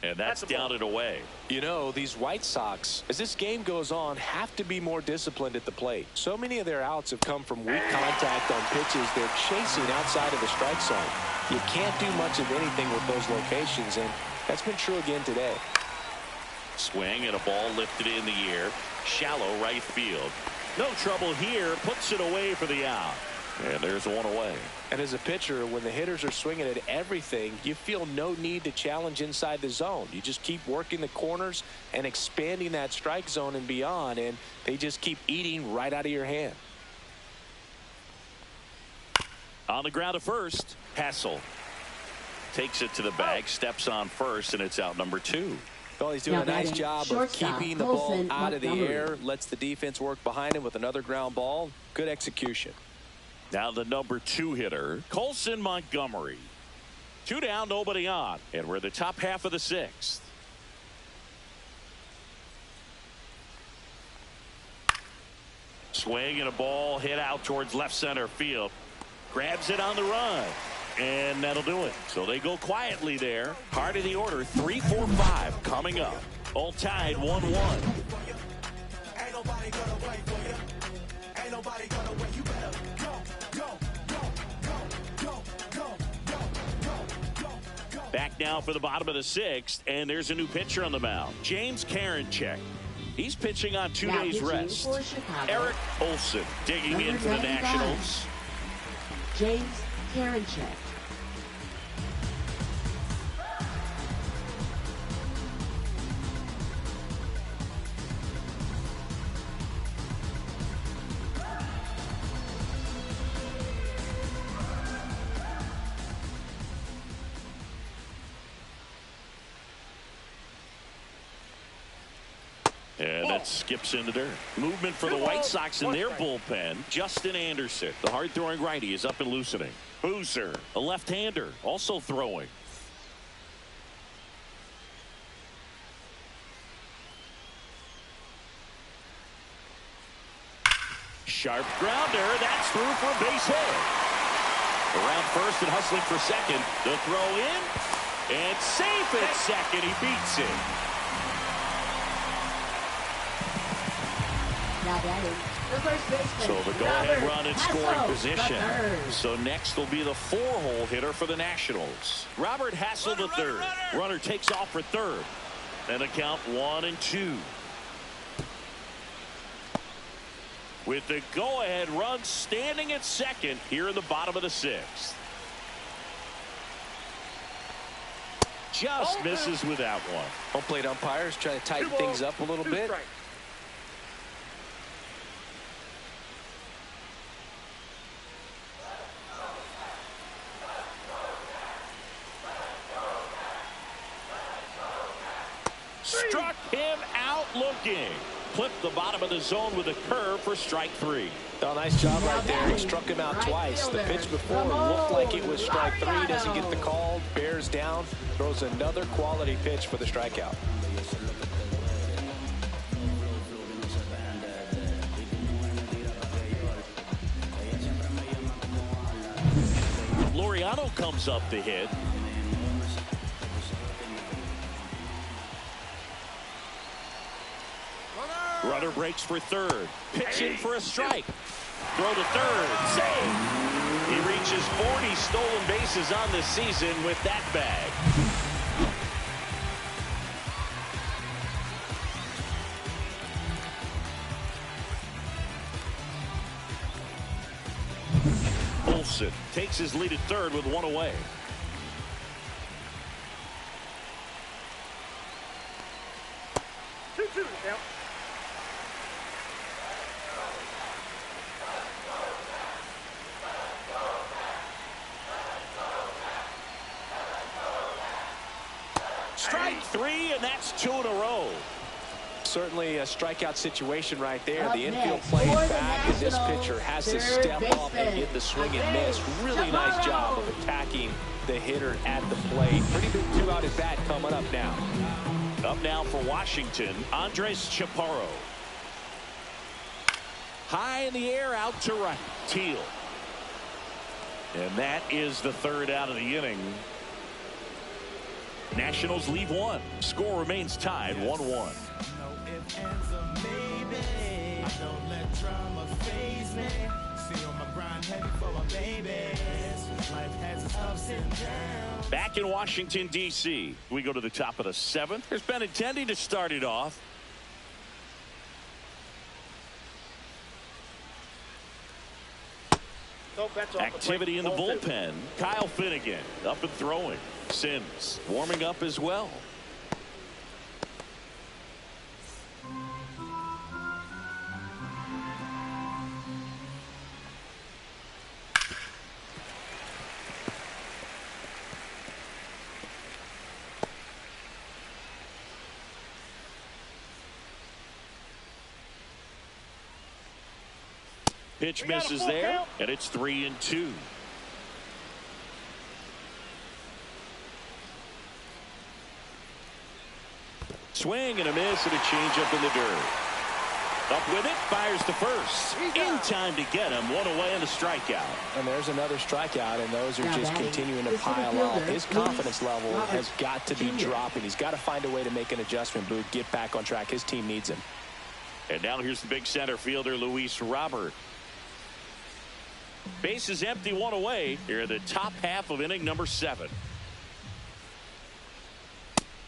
And that's down and away. You know, these White Sox, as this game goes on, have to be more disciplined at the plate. So many of their outs have come from weak contact on pitches they're chasing outside of the strike zone. You can't do much of anything with those locations, and that's been true again today. Swing and a ball lifted in the air. Shallow right field. No trouble here. Puts it away for the out. And there's one away. And as a pitcher, when the hitters are swinging at everything, you feel no need to challenge inside the zone. You just keep working the corners and expanding that strike zone and beyond, and they just keep eating right out of your hand. On the ground at first, Hassel takes it to the bag, steps on first, and it's out number 2. Well, he's doing a nice job of keeping the ball out of the air, lets the defense work behind him with another ground ball. Good execution. Now the number 2 hitter, Colson Montgomery. 2 down, nobody on, and we're in the top half of the 6th. Swing and a ball hit out towards left center field. Grabs it on the run, and that'll do it. So they go quietly there. Heart of the order, 3, 4, 5 coming up. All tied 1-1. Back now for the bottom of the 6th, and there's a new pitcher on the mound, James Karinchak. He's pitching on 2 days rest. Eric Olson digging in for the Nationals. James Karinchak. And that skips into dirt. Movement for the White Sox in their bullpen. Justin Anderson, the hard-throwing righty, is up and loosening. Boozer, a left-hander, also throwing. Sharp grounder. That's through for a base hit. Around first and hustling for second. The throw in. And safe at second. He beats it. Now batting, the first baseman, So the go-ahead Robert run in scoring Hassel, position. the third. So next will be the 4-hole hitter for the Nationals. Robert Hassel, the third. Runner takes off for third. And a count 1-2. With the go-ahead run standing at second here in the bottom of the 6th. Just misses with that one. Home plate umpires trying to tighten things up a little bit. Struck him out looking. Clipped the bottom of the zone with a curve for strike 3. Oh, nice job right there. He struck him out twice. The pitch before looked like it was strike 3. Doesn't get the call. Bears down. Throws another quality pitch for the strikeout. Laureano comes up to hit. Runner breaks for third. Pitch in for a strike. Throw to third. Save. He reaches 40 stolen bases on this season with that bag. Olson takes his lead at third with one away. Count. Strike 3, and that's 2 in a row. Certainly a strikeout situation right there. The infield playing back, and this pitcher has to step up and get the swing and miss. Really nice job of attacking the hitter at the plate. Pretty big 2-out at bat coming up now. Up now for Washington, Andres Chaparro. High in the air, out to right. Teal. And that is the third out of the inning. Nationals leave one. Score remains tied 1-1. Back in Washington, D.C., we go to the top of the 7th. There's Benintendi to start it off. Activity in the bullpen. Kyle Finnegan up and throwing. Sims warming up as well. Pitch misses there, and it's 3-2. Swing and a miss and a changeup in the dirt. Up with it, fires to first. In time to get him. One away and a strikeout. And there's another strikeout, and those are just continuing to pile up. His confidence level has got to be dropping. He's got to find a way to make an adjustment, Boog, get back on track. His team needs him. And now here's the big center fielder, Luis Robert. Base is empty, one away. Here in the top half of inning number 7.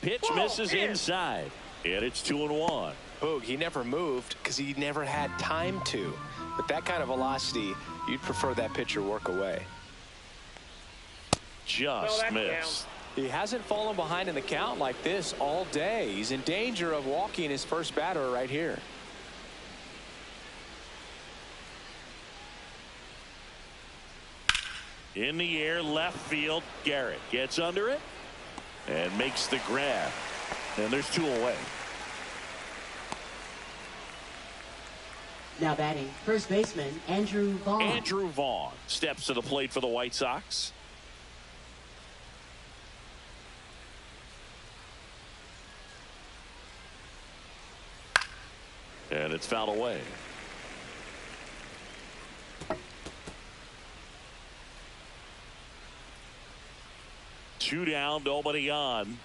Pitch misses inside, and it's 2-1. Boog, he never moved because he never had time to. With that kind of velocity, you'd prefer that pitcher work away. Just missed. He hasn't fallen behind in the count like this all day. He's in danger of walking his first batter right here. In the air, left field. Garrett gets under it and makes the grab. And there's 2 away. Now batting, first baseman Andrew Vaughn. Andrew Vaughn steps to the plate for the White Sox. And it's fouled away. Two down, nobody on.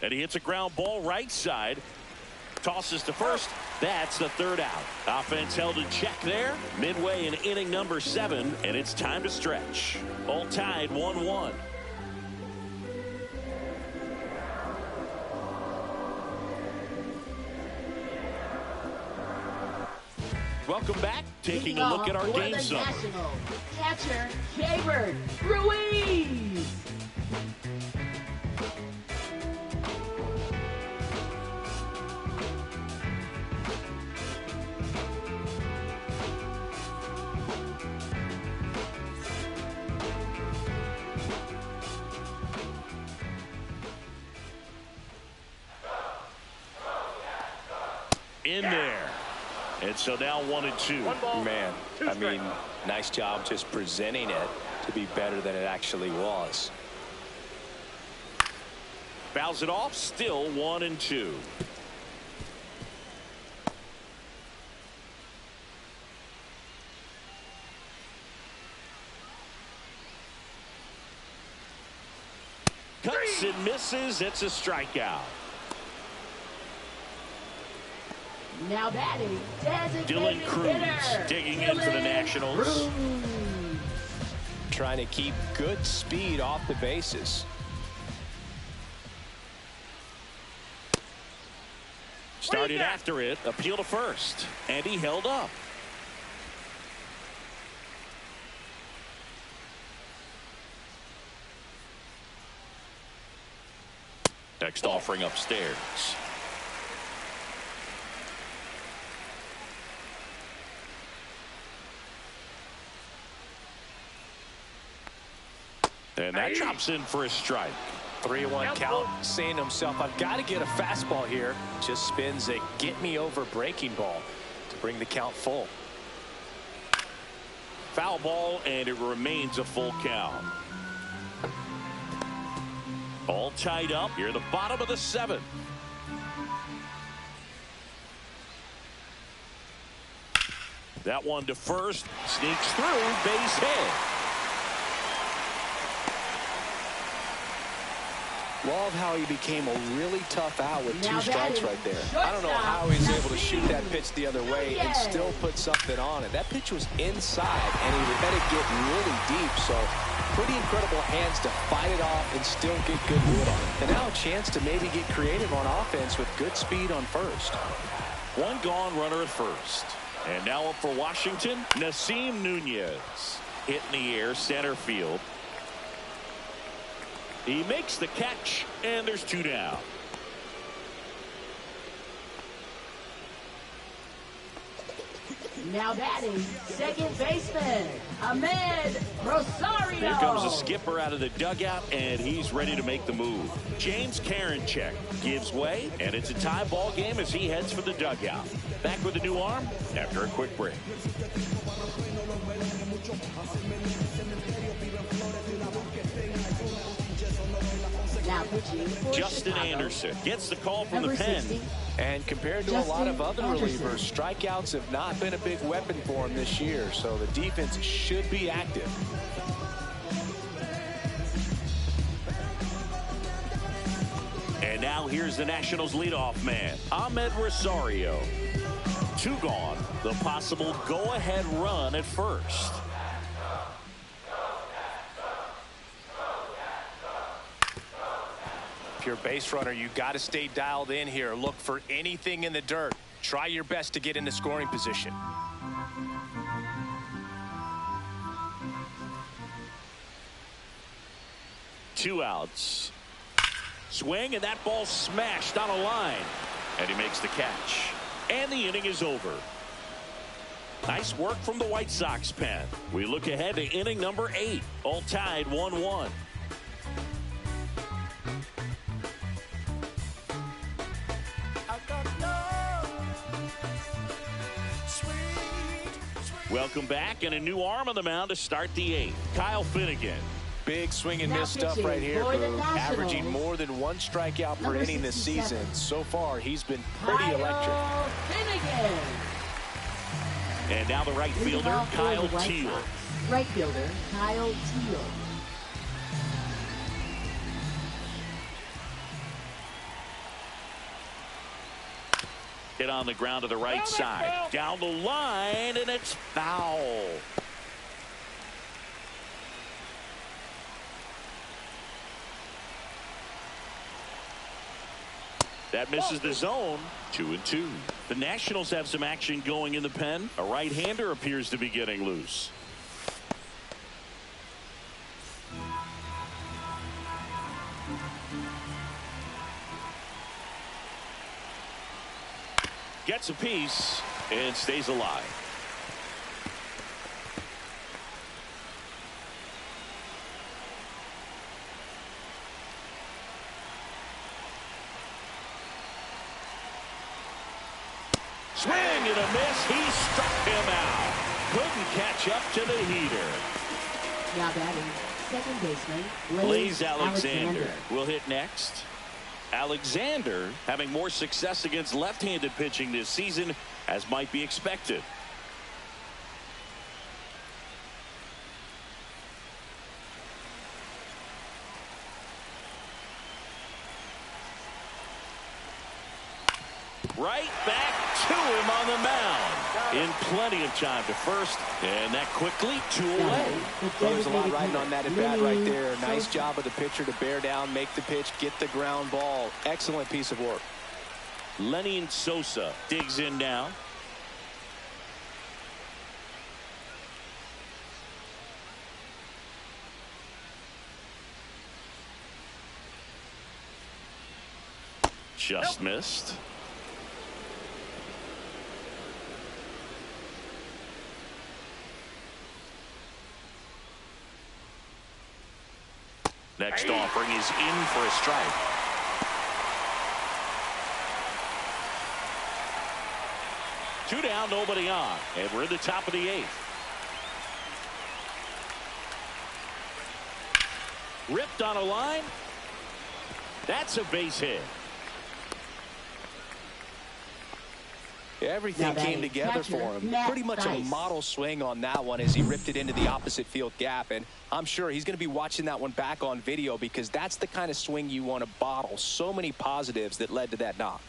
And he hits a ground ball right side. Tosses to first. That's the 3rd out. Offense held in check there. Midway in inning number 7, and it's time to stretch. All tied 1-1. Welcome back. Taking a look at our game summary. Catcher, Jaybird Ruiz. In there. And so now 1-2. Man, I mean, nice job just presenting it to be better than it actually was. Fouls it off, still 1-2. Cuts and misses. It's a strikeout. Now batting, Dylan Cruz digging in for the Nationals. Trying to keep good speed off the bases. Started after it, appeal to first, and he held up. Next offering upstairs. And that chops in for a strike. 3-1 count, saying to himself, I've got to get a fastball here. Just spins a get me over breaking ball to bring the count full. Foul ball, and it remains a full count. All tied up here at the bottom of the 7th. That one to first, sneaks through, base hit. Love how he became a really tough out with 2 strikes right there. I don't know how he was able to shoot that pitch the other way and still put something on it. That pitch was inside, and he let it get really deep. So pretty incredible hands to fight it off and still get good wood on it. And now a chance to maybe get creative on offense with good speed on first. One gone, runner at first. And now up for Washington, Nasim Nunez. Hit in the air, center field. He makes the catch, and there's 2 down. Now batting, second baseman, Ahmed Rosario. Here comes the skipper out of the dugout, and he's ready to make the move. James Karinchak gives way, and it's a tie ball game as he heads for the dugout. Back with a new arm after a quick break. Justin Anderson gets the call from the pen. And compared to a lot of other relievers, strikeouts have not been a big weapon for him this year, so the defense should be active. And now here's the Nationals leadoff man, Ahmed Rosario. 2 gone, the possible go-ahead run at first. If you're a base runner, you got to stay dialed in here. Look for anything in the dirt. Try your best to get into scoring position. Two outs. Swing, and that ball smashed on a line. And he makes the catch. And the inning is over. Nice work from the White Sox pen. We look ahead to inning number 8. All tied 1-1. Welcome back, and a new arm on the mound to start the 8th. Kyle Finnegan. Big swing and miss stuff right here, Boog. Averaging more than 1 strikeout per inning this season. So far, he's been pretty electric. Finnegan. And now the right fielder, Kyle Teel. Right fielder, Kyle Teel. Hit on the ground to the right side. Down the line, and it's foul. That misses the zone. 2-2. The Nationals have some action going in the pen. A right-hander appears to be getting loose. Gets a piece and stays alive. Swing and a miss. He struck him out. Couldn't catch up to the heater. Now batting, second baseman, Blaze Alexander will hit next. Alexander having more success against left-handed pitching this season, as might be expected. Right back to him on the mound. In plenty of time to first, and that quickly 2 away. Well, there's a lot riding on that at bat right there. Nice job of the pitcher to bear down, make the pitch, get the ground ball. Excellent piece of work. Lenny Sosa digs in now. Just missed. Next offering is in for a strike. Two down, nobody on, and we're in the top of the 8th. Ripped on a line. That's a base hit. Everything came together for him. Pretty much a model swing on that one as he ripped it into the opposite field gap. And I'm sure he's going to be watching that one back on video because that's the kind of swing you want to bottle. So many positives that led to that knock.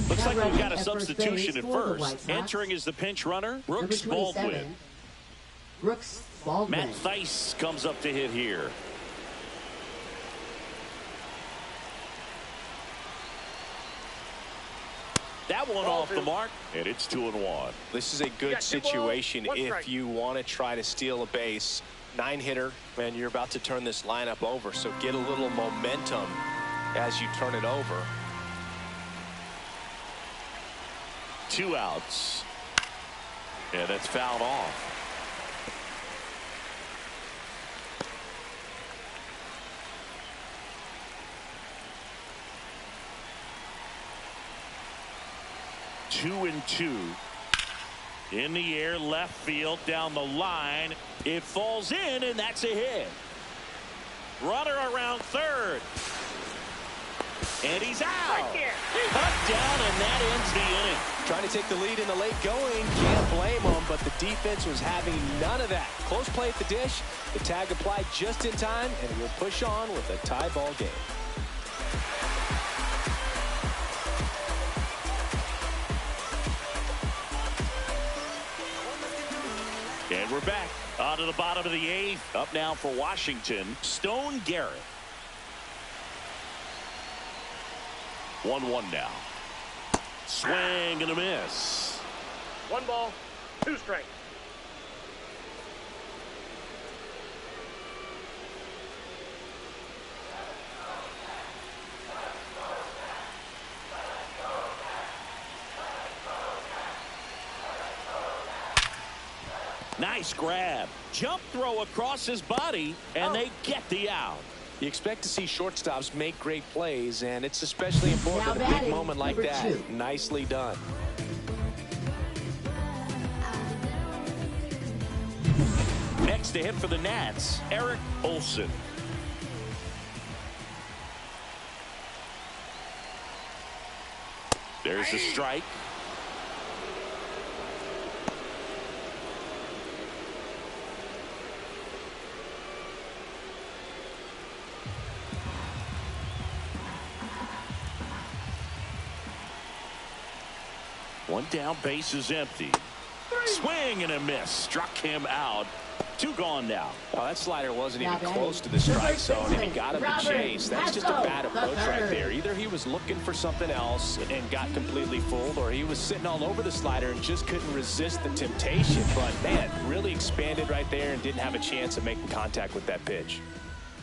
Looks like we've got a substitution at first. Entering is the pinch runner, Brooks Baldwin. Matt Thaiss comes up to hit here. That one off the mark, and it's 2-1. This is a good situation if you want to try to steal a base. 9-hitter, and you're about to turn this lineup over, so get a little momentum as you turn it over. 2 outs. And that's fouled off. Two and 2. In the air, left field, down the line. It falls in, and that's a hit. Runner around third. And he's out. Cut down, and that ends the inning. Trying to take the lead in the late going. Can't blame them, but the defense was having none of that. Close play at the dish. The tag applied just in time, and we'll push on with a tie ball game. And we're back on to the bottom of the 8th. Up now for Washington, Stone Garrett. 1-1 now. Swing and a miss. 1 ball, 2 strikes. Nice grab. Jump throw across his body, and they get the out. You expect to see shortstops make great plays, and it's especially important at a big moment like that. Nicely done. Next to hit for the Nats, Eric Olson. There's the strike. One down, base is empty. Swing and a miss. Struck him out. 2 gone now. Oh, that slider wasn't even close to the strike zone, and he got him to chase. That's just a bad approach right there. Either he was looking for something else and got completely fooled, or he was sitting all over the slider and just couldn't resist the temptation. But, man, really expanded right there and didn't have a chance of making contact with that pitch.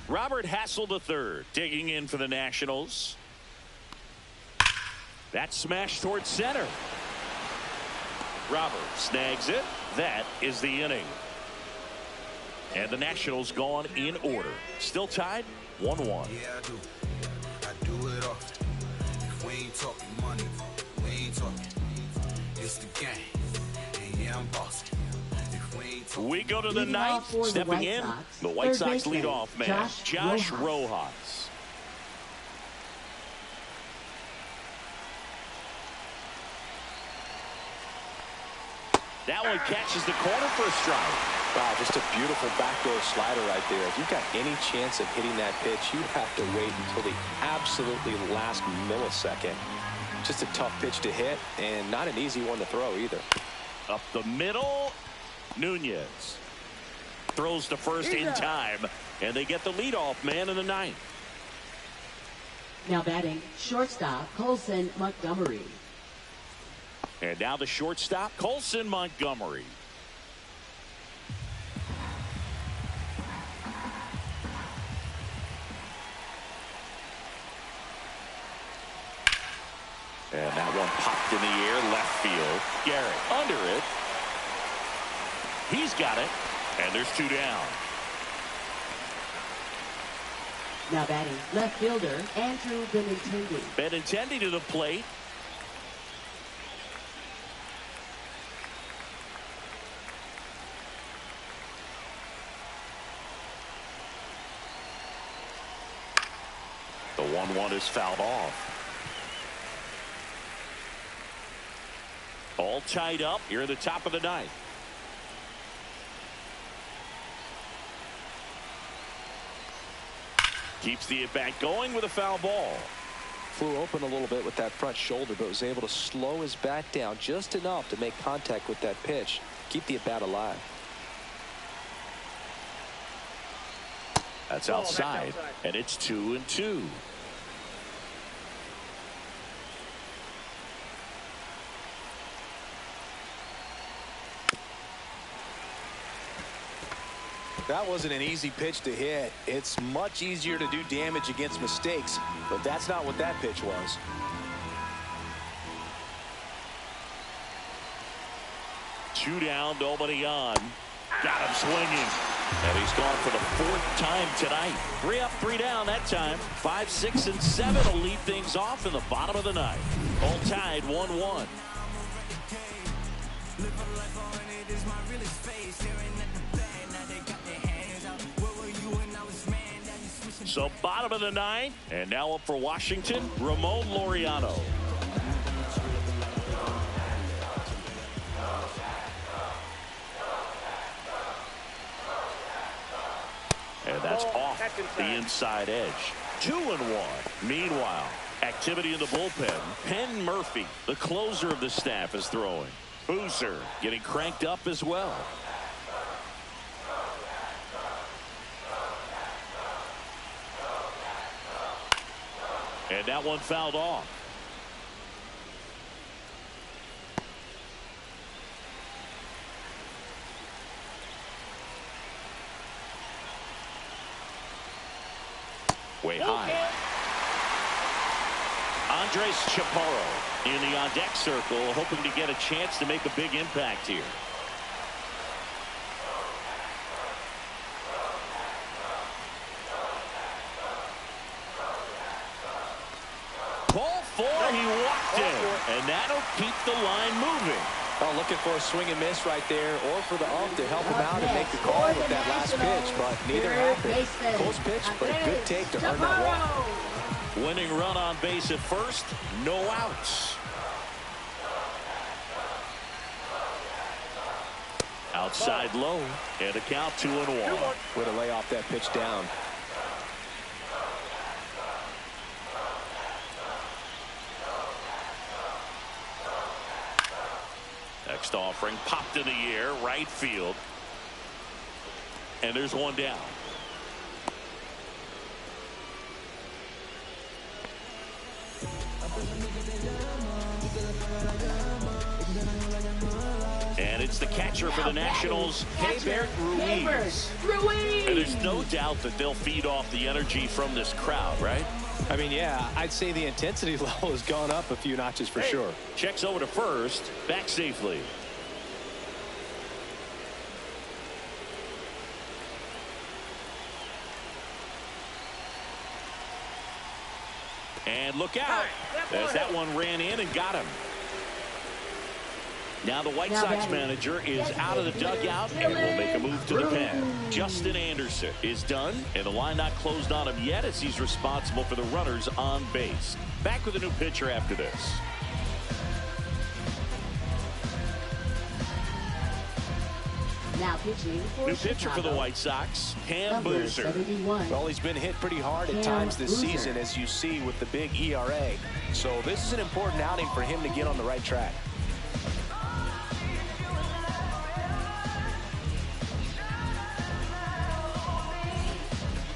Robert Hassel III digging in for the Nationals. That smash towards center. Robert snags it. That is the inning. And the Nationals gone in order. Still tied 1-1. Yeah, I do. I do it often. If we ain't talking money, we ain't talking. It's the game. And yeah, I'm bossing. If we ain't talking. We go to the 9th. Stepping in, the White Sox leadoff man, Josh Rojas. That one catches the corner for a strike. Wow, just a beautiful backdoor slider right there. If you've got any chance of hitting that pitch, you have to wait until the absolutely last millisecond. Just a tough pitch to hit, and not an easy one to throw either. Up the middle, Nunez throws to first in time, and they get the leadoff man in the 9th. Now batting, shortstop, Colson Montgomery. And now the shortstop, Colson Montgomery. And that one popped in the air, left field. Garrett under it. He's got it. And there's 2 down. Now batting, left fielder, Andrew Benintendi. Benintendi to the plate. The 1-1 is fouled off. All tied up here at the top of the 9th. Keeps the at-bat going with a foul ball. Flew open a little bit with that front shoulder, but was able to slow his bat down just enough to make contact with that pitch. Keep the at-bat alive. That's outside, and it's 2-2. That wasn't an easy pitch to hit. It's much easier to do damage against mistakes, but that's not what that pitch was. Two down, nobody on. Got him swinging. And he's gone for the fourth time tonight. 3 up, 3 down that time. 5, 6, and 7 will lead things off in the bottom of the ninth. All tied 1-1. So bottom of the ninth, and now up for Washington, Ramon Laureano. And that's off the inside edge. 2-1. Meanwhile, activity in the bullpen. Penn Murphy, the closer of the staff, is throwing. Boozer getting cranked up as well. And that one fouled off. Way high. Andres Chaparro in the on-deck circle, hoping to get a chance to make a big impact here. Ball 4, he walked in, and that'll keep the line moving. Oh, looking for a swing and miss right there, or for the ump to help him out and make the call with that last pitch, but neither happened. Close pitch, but a good take to earn that walk. Winning run on base at first, no outs. Outside low, and a count 2-1. Way to lay off that pitch down. Next offering popped in the air, right field. And there's one down. And it's the catcher for the Nationals, Keibert Ruiz. And there's no doubt that they'll feed off the energy from this crowd, right? I mean, yeah, I'd say the intensity level has gone up a few notches for sure. Checks over to first, back safely. And look out, as that one ran in and got him. Now the White Sox manager is out of the dugout and will make a move to the pen. Justin Anderson is done, and the line not closed on him yet as he's responsible for the runners on base. Back with a new pitcher after this. Now pitching for new pitcher for the White Sox, Cam Boozer. Well, he's been hit pretty hard at times this season, as you see with the big ERA. So this is an important outing for him to get on the right track.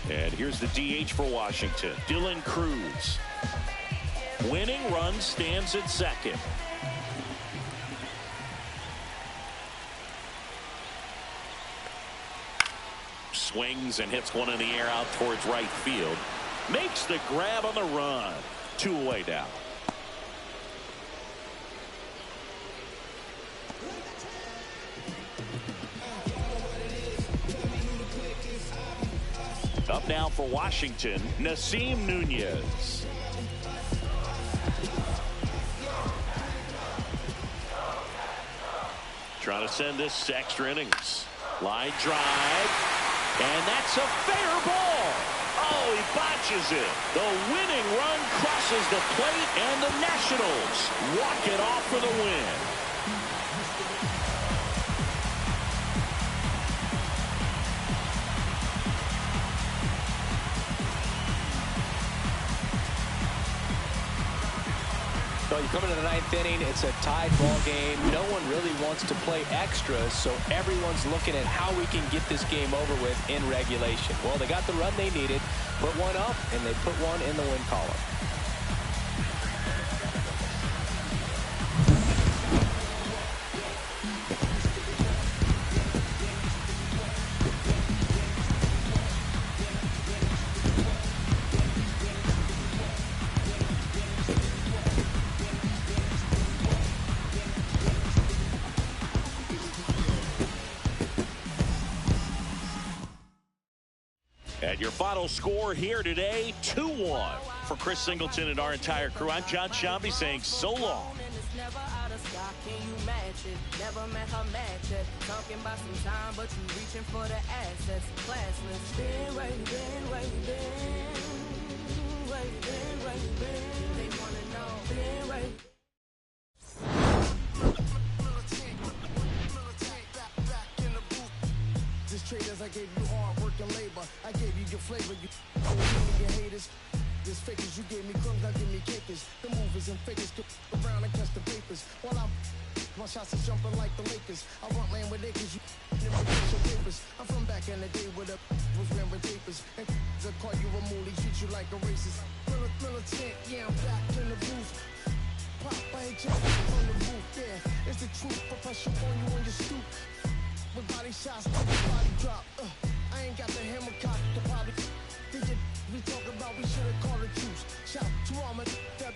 And here's the DH for Washington, Dylan Cruz. Winning run stands at second. Swings and hits one in the air out towards right field. Makes the grab on the run. 2 away now. Up now for Washington, Nasim Nunez. Trying to send this to extra innings. Line drive, and that's a fair ball. Oh, he botches it. The winning run crosses the plate, and the Nationals walk it off for the win. So you come into the 9th inning, it's a tied ball game. No one really wants to play extras, so everyone's looking at how we can get this game over with in regulation. Well, they got the run they needed, put one up, and they put one in the win column. And your final score here today, 2-1. For Chris Singleton and our entire crew, I'm John Shambi saying so long. Never out of stock, can you match it? Never met her match it. Talking about some time, but you reaching for the assets. Classless. Been waiting. They wanna know. Been waiting. Just traders, I gave you hard work and labor. I gave you your flavor. You gave me your haters. This fakers, you gave me crumbs, now give me cakers. The movers and fakers go around and catch the papers. While my shots is jumping like the Lakers. I want land with acres, you never get your papers. I'm from back in the day where the was wearing papers. And they'll call you a moolie, treat you like a racist. Militant, yeah, I'm back in the booth. Pop, I ain't jumping on the roof, yeah. It's the truth, I pressure on you on your stoop. With body shots, let the body drop. I ain't got the hammer cock, the body. We talk about, we should have called a truce. Shout to all my that.